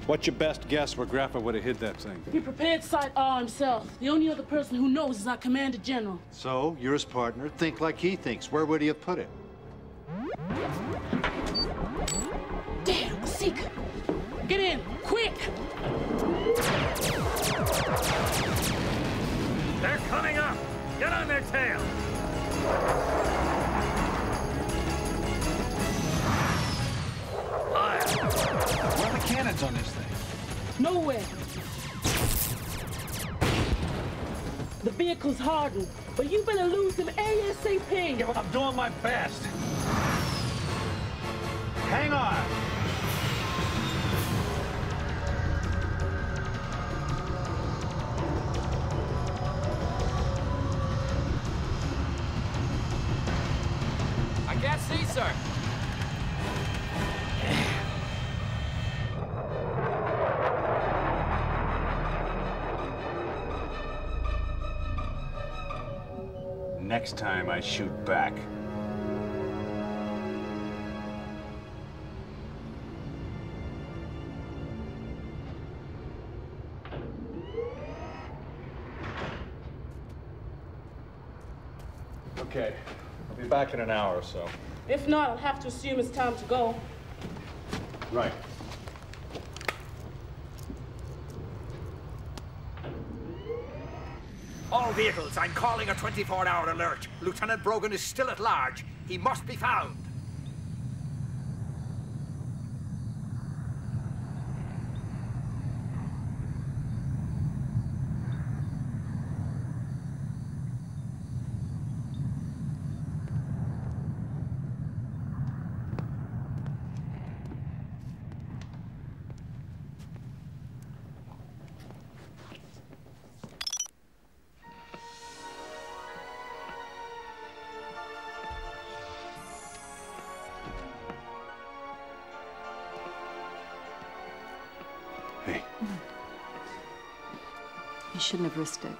What's your best guess where Graffa would have hid that thing?
He prepared Site R himself. The only other person who knows is our Commander General.
So, you're his partner. Think like he thinks. Where would he have put it?
Damn, Seeker! Get in, quick!
They're coming up! Get on their tail! Fire!
Where are the cannons on this thing?
Nowhere. The vehicle's hardened, but you better lose them ASAP.
Yeah, well, I'm doing my best. Hang on.
I can't see, sir.
Next time I shoot back. Okay, I'll be back in an hour or so.
If not, I'll have to assume it's time to go.
Right.
All vehicles, I'm calling a 24-hour alert. Lieutenant Brogan is still at large. He must be found.
Hey.
You shouldn't have risked it.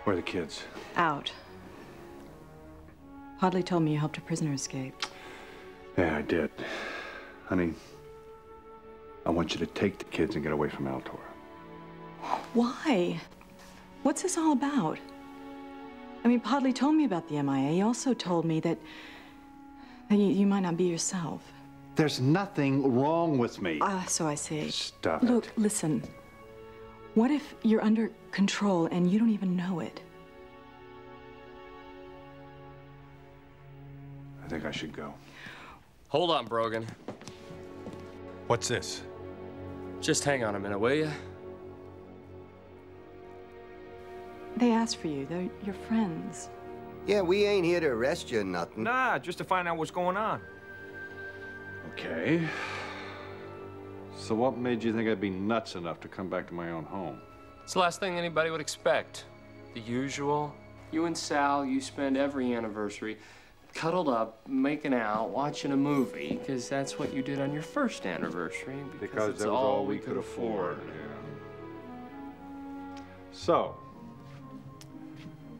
Where are the kids?
Out. Hadley told me you helped a prisoner escape.
Yeah, I did. Honey, I want you to take the kids and get away from Altor.
Why? What's this all about? I mean, Hadley told me about the MIA. He also told me that you might not be yourself.
There's nothing wrong with me.
So I see.
Stop
Look,
it.
listen. What if you're under control and you don't even know it?
I think I should go.
Hold on, Brogan.
What's this?
Just hang on a minute, will you?
They asked for you. They're your friends.
Yeah, we ain't here to arrest you or nothing.
Nah, just to find out what's going on.
Okay. So what made you think I'd be nuts enough to come back to my own home?
It's the last thing anybody would expect. The usual. You and Sal, you spend every anniversary cuddled up, making out, watching a movie, because that's what you did on your first anniversary. Because it's
that was
all we could afford.
Yeah. So,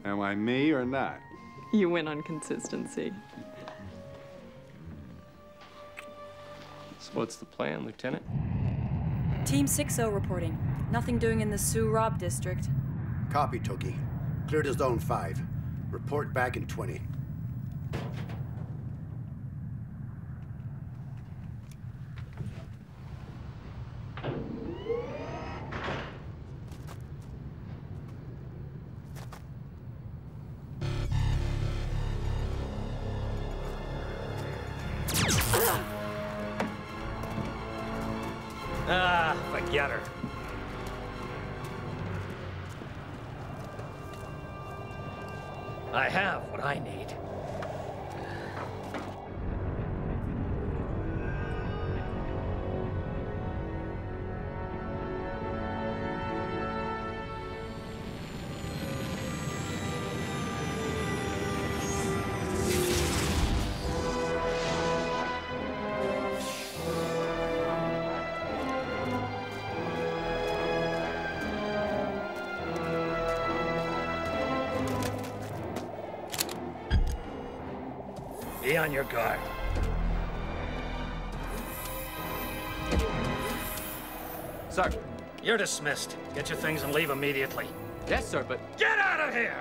am I me or not?
You win on consistency.
So what's the plan, Lieutenant?
Team 6-0 reporting. Nothing doing in the Sioux Rob district.
Copy, Toki. Clear to Zone 5. Report back in 20.
Forget her. I have what I need. Be on your guard. Sergeant, you're dismissed. Get your things and leave immediately.
Yes, sir, but...
Get out of here!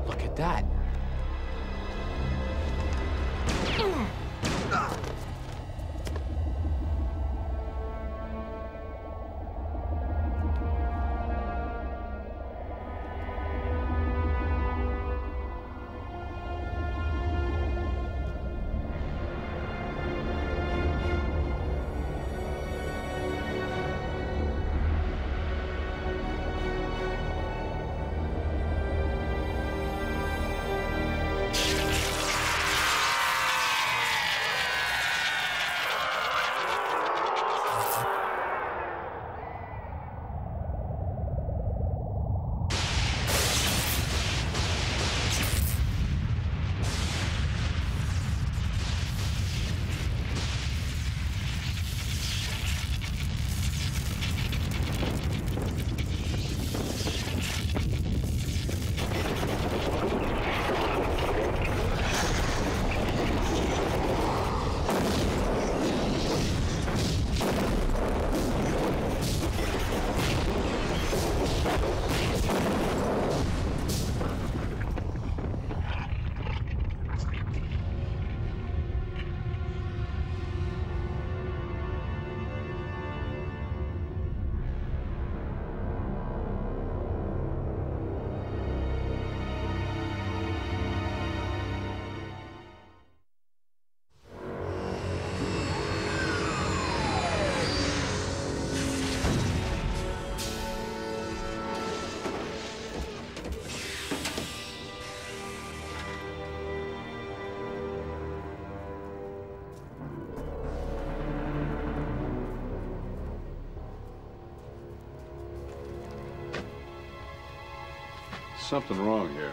Look at that.
something wrong here.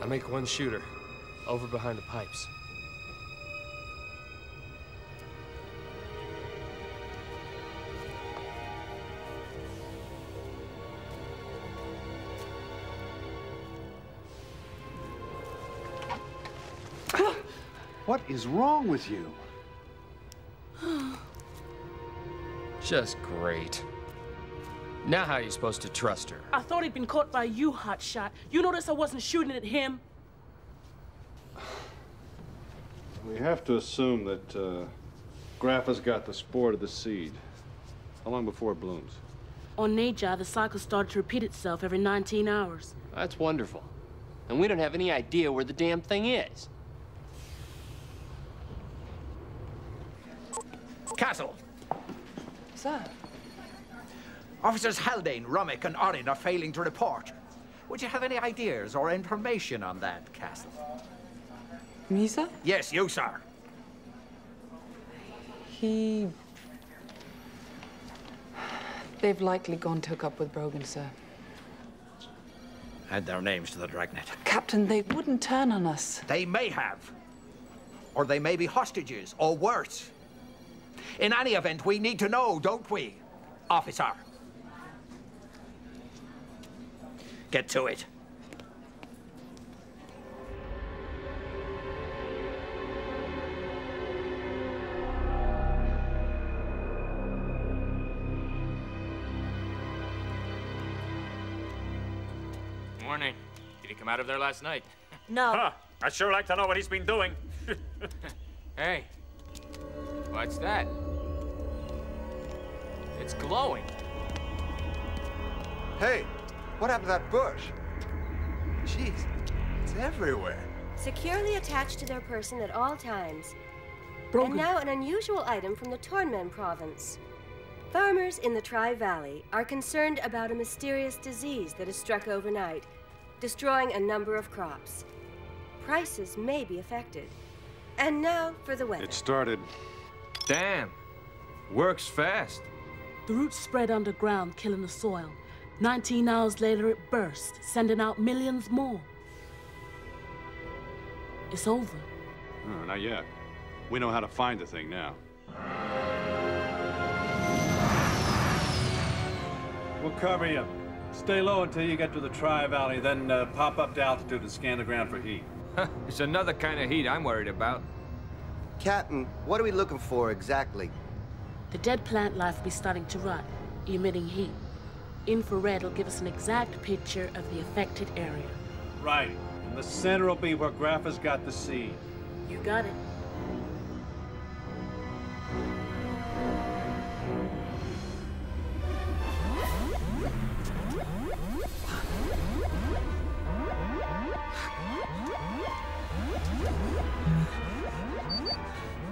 I make one shooter, over behind the pipes.
What is wrong with you?
Just great. Now how are you supposed to trust her?
I thought he'd been caught by you, hotshot. You notice I wasn't shooting at him?
We have to assume that Graffa's got the spore to the seed. How long before it blooms?
On Neja, the cycle started to repeat itself every 19 hours.
That's wonderful. And we don't have any idea where the damn thing is.
Castle.
Sir.
Officers Haldane, Rummick, and Orin are failing to report. Would you have any ideas or information on that, Castle?
Me, sir?
Yes, you, sir.
They've likely gone to hook up with Brogan, sir.
Add their names to the dragnet.
Captain, they wouldn't turn on us.
They may have. Or they may be hostages, or worse. In any event, we need to know, don't we, officer? Get to it.
Morning. Did he come out of there last night?
No.
Huh. I'd sure like to know what he's been doing. Hey, what's that? It's glowing.
Hey, what happened to that bush? Jeez, it's everywhere.
Securely attached to their person at all times.
Brogan.
And now an unusual item from the Tornmen province. Farmers in the Tri-Valley are concerned about a mysterious disease that has struck overnight, destroying a number of crops. Prices may be affected. And now for the weather.
It started.
Damn. Works fast.
The roots spread underground, killing the soil. 19 hours later, it burst, sending out millions more. It's over.
Oh, not yet. We know how to find the thing now.
We'll cover you. Stay low until you get to the Tri-Valley, then pop up to altitude and scan the ground for heat.
It's another kind of heat I'm worried about.
Captain, what are we looking for exactly?
The dead plant life will be starting to rot, emitting heat. Infrared will give us an exact picture of the affected area.
Right. And the center will be where Graffa's got the seed.
You got it.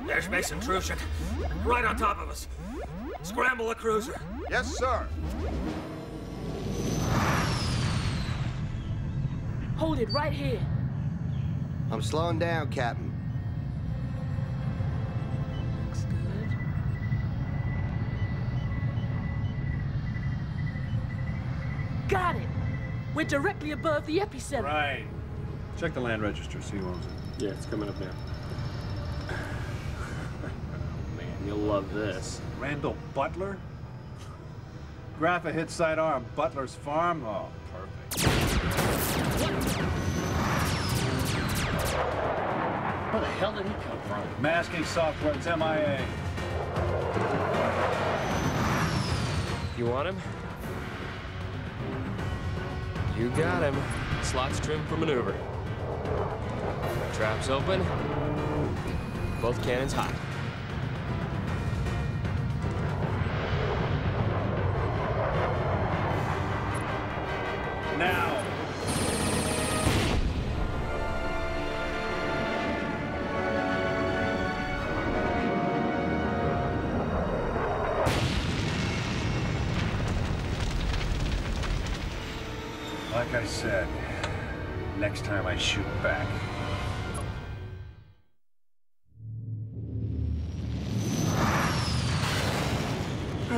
There's base intrusion. Right on top of us. Scramble the cruiser.
Yes, sir.
Hold it right here.
I'm slowing down, Captain.
Looks good. Got it. We're directly above the epicenter.
Right. Check the land register, see who owns it.
Yeah, it's coming up now. You'll love this.
Randall Butler? Graffa hit sidearm on Butler's farm? Oh, perfect.
Where the hell did he come from?
Masking software, it's MIA.
You want him? You got him. Slots trimmed for maneuver. Traps open. Both cannons hot.
Now. Like I said, next time I shoot back.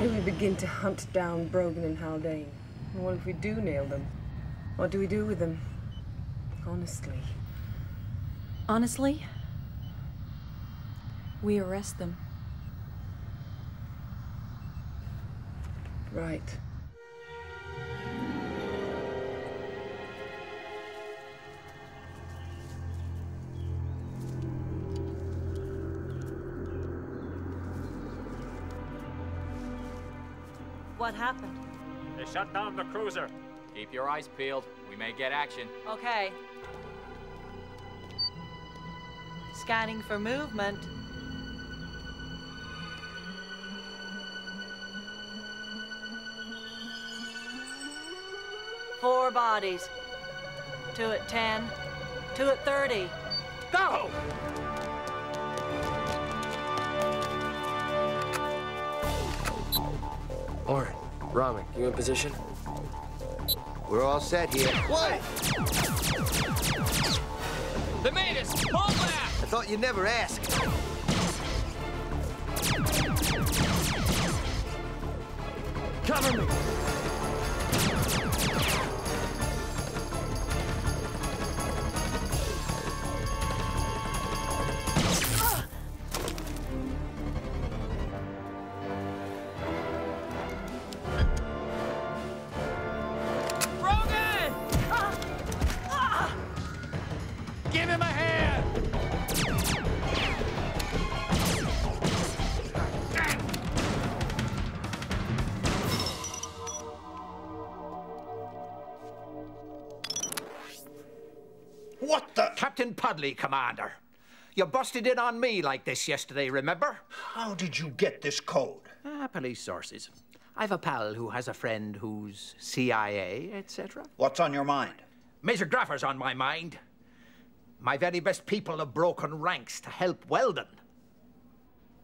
do we begin to hunt down Brogan and Haldane? And what if we do nail them? What do we do with them? Honestly.
Honestly? We arrest them.
Right.
What happened?
They shut down the cruiser.
Keep your eyes peeled. We may get action.
Okay. Scanning for movement. Four bodies. 2 at 10. 2 at 30.
Go!
Warren, Ramek, you in position?
We're all set here. What?
They made us! Hold back!
I thought you'd never ask.
Cover me!
Give him a hand!
What the? Captain Pudley, Commander. You busted in on me like this yesterday, remember?
How did you get this code?
Police sources. I've a pal who has a friend who's CIA, etc.
What's on your mind?
Major Graffer's on my mind. My very best people have broken ranks to help Weldon.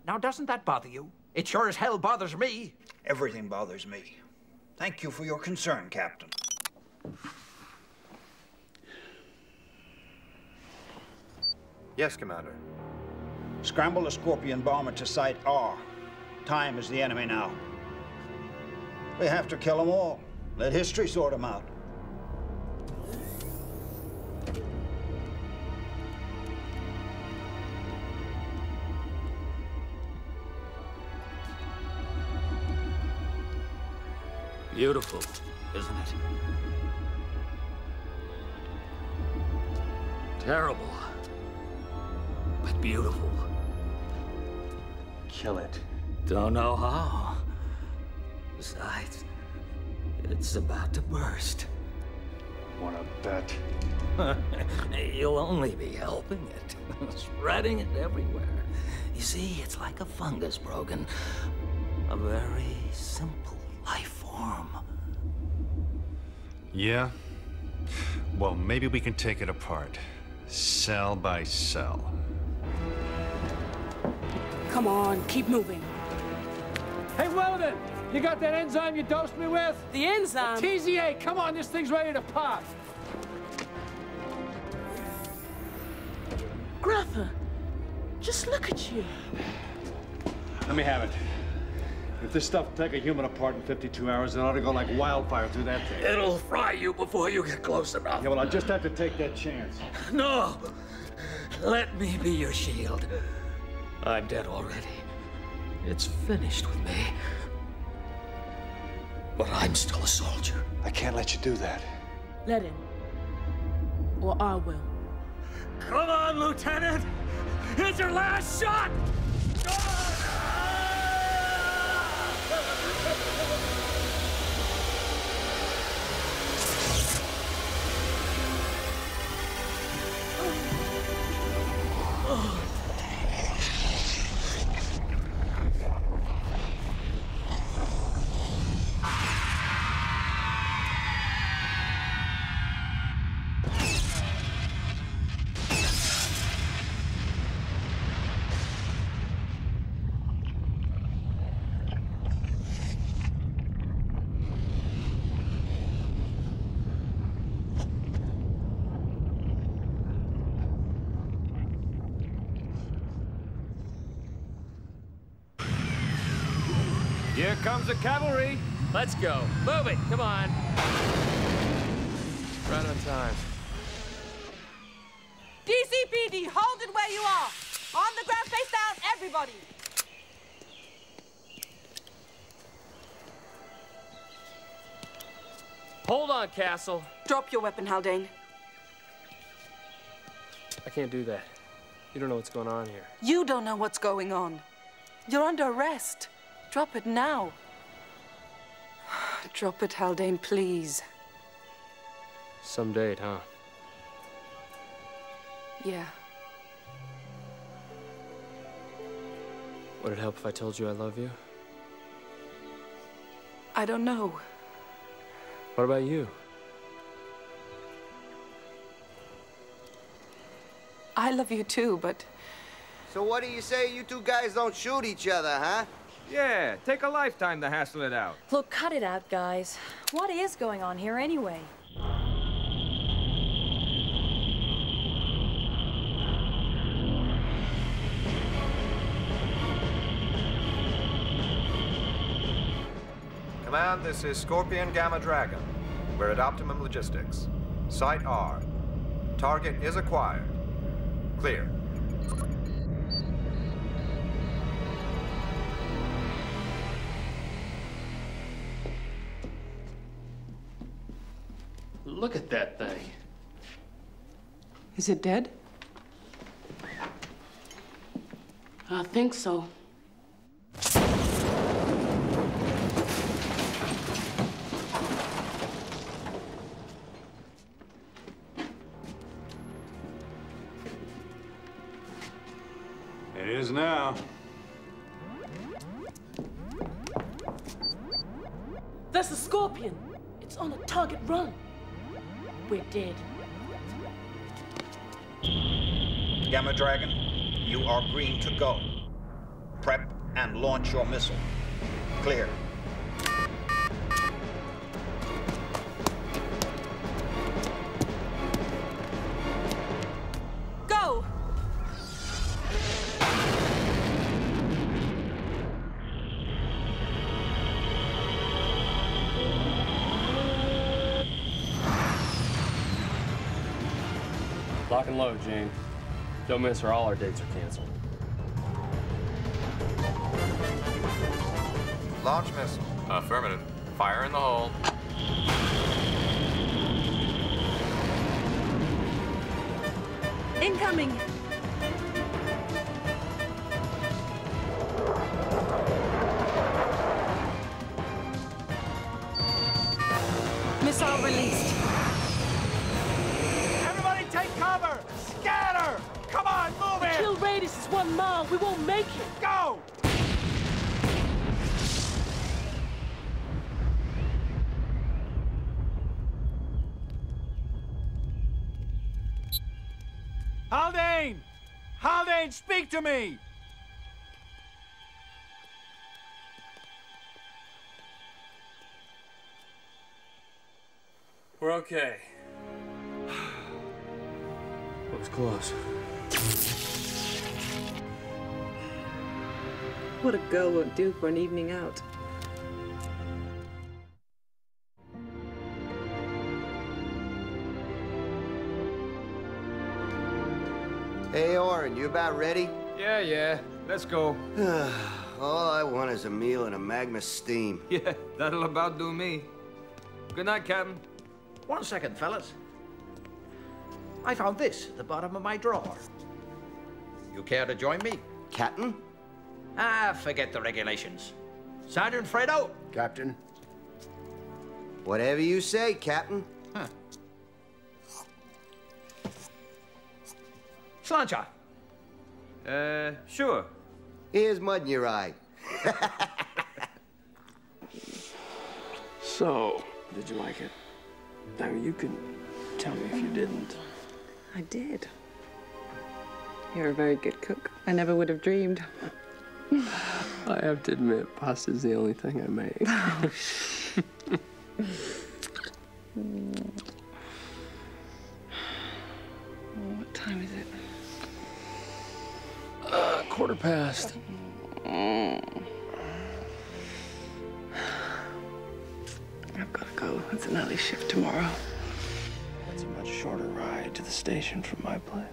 Now, doesn't that bother you? It sure as hell bothers me.
Everything bothers me. Thank you for your concern, Captain.
Yes, Commander.
Scramble the Scorpion bomber to Site R. Time is the enemy now. We have to kill them all. Let history sort them out.
Beautiful, isn't it? Terrible, but beautiful.
Kill it.
Don't know how. Besides, it's about to burst.
Wanna bet?
You'll only be helping it, spreading it everywhere. You see, it's like a fungus, Brogan. A very simple life form.
Yeah? Well, maybe we can take it apart. Cell by cell.
Come on, keep moving.
Hey, Weldon! You got that enzyme you dosed me with?
The enzyme?
TZA, come on, this thing's ready to pop.
Graffer, just look at you.
Let me have it. If this stuff will take a human apart in 52 hours, it ought to go like wildfire through that thing.
It'll fry you before you get close enough.
Yeah, well, I'll just have to take that chance.
No! Let me be your shield. I'm dead already. It's finished with me. But I'm still a soldier.
I can't let you do that.
Let him. Or I will.
Come on, Lieutenant! It's your last shot!
Here comes the cavalry.
Let's go. Move it. Come on. Right on time.
DCPD, hold it where you are. On the ground, face down, everybody.
Hold on, Castle.
Drop your weapon, Haldane.
I can't do that. You don't know what's going on here.
You don't know what's going on. You're under arrest. Drop it now. Drop it, Haldane, please.
Some date, huh?
Yeah.
Would it help if I told you I love you?
I don't know.
What about you?
I love you too, but...
So what do you say you two guys don't shoot each other, huh?
Yeah, take a lifetime to hassle it out.
Look, cut it out, guys. What is going on here anyway?
Command, this is Scorpion Gamma Dragon. We're at Optimum Logistics. Site R. Target is acquired. Clear.
Look at that thing.
Is it dead?
I think so.
It is now.
That's a Scorpion. It's on a target run. We're dead.
Gamma Dragon, you are green to go. Prep and launch your missile. Clear.
Go!
Lock and load, Jane. Don't miss or all our dates are canceled.
Launch missile.
Affirmative. Fire in the hole.
Incoming!
Missile released.
Everybody take cover! Scatter! Come on, move it!
The kill radius is 1 mile. We won't make it.
Go! Haldane! Haldane, speak to me!
We're okay. That was close.
What a girl won't do for an evening out.
Hey, Oren, you about ready?
Yeah. Let's go.
All I want is a meal and a Magma steam.
Yeah, that'll about do me. Good night, Captain.
1 second, fellas. I found this at the bottom of my drawer. You care to join me?
Captain?
Ah, forget the regulations. Sergeant Fredo?
Captain?
Whatever you say, Captain.
Huh. Sláinte.
Sure.
Here's mud in your eye.
So, did you like it? I mean, you can tell me if you didn't.
I did. You're a very good cook. I never would have dreamed.
I have to admit, pasta's the only thing I make.
What time is it?
1/4 past.
It's an early shift tomorrow. It's a much shorter ride to the station from my place.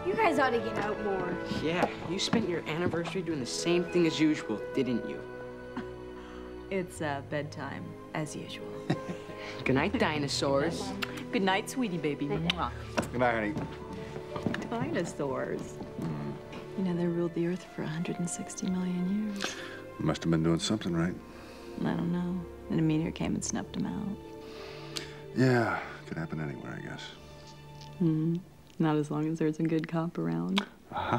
You guys ought to get out more.
Yeah, you spent your anniversary doing the same thing as usual, didn't you?
It's bedtime, as usual.
Good night, dinosaurs.
Good night, sweetie baby. Mwah.
Good night, honey.
Dinosaurs. You know, they ruled the Earth for 160 million years.
Must have been doing something right.
I don't know. Then a meteor came and snuffed them out.
Yeah, could happen anywhere, I guess.
Not as long as there's a good cop around.
Uh-huh.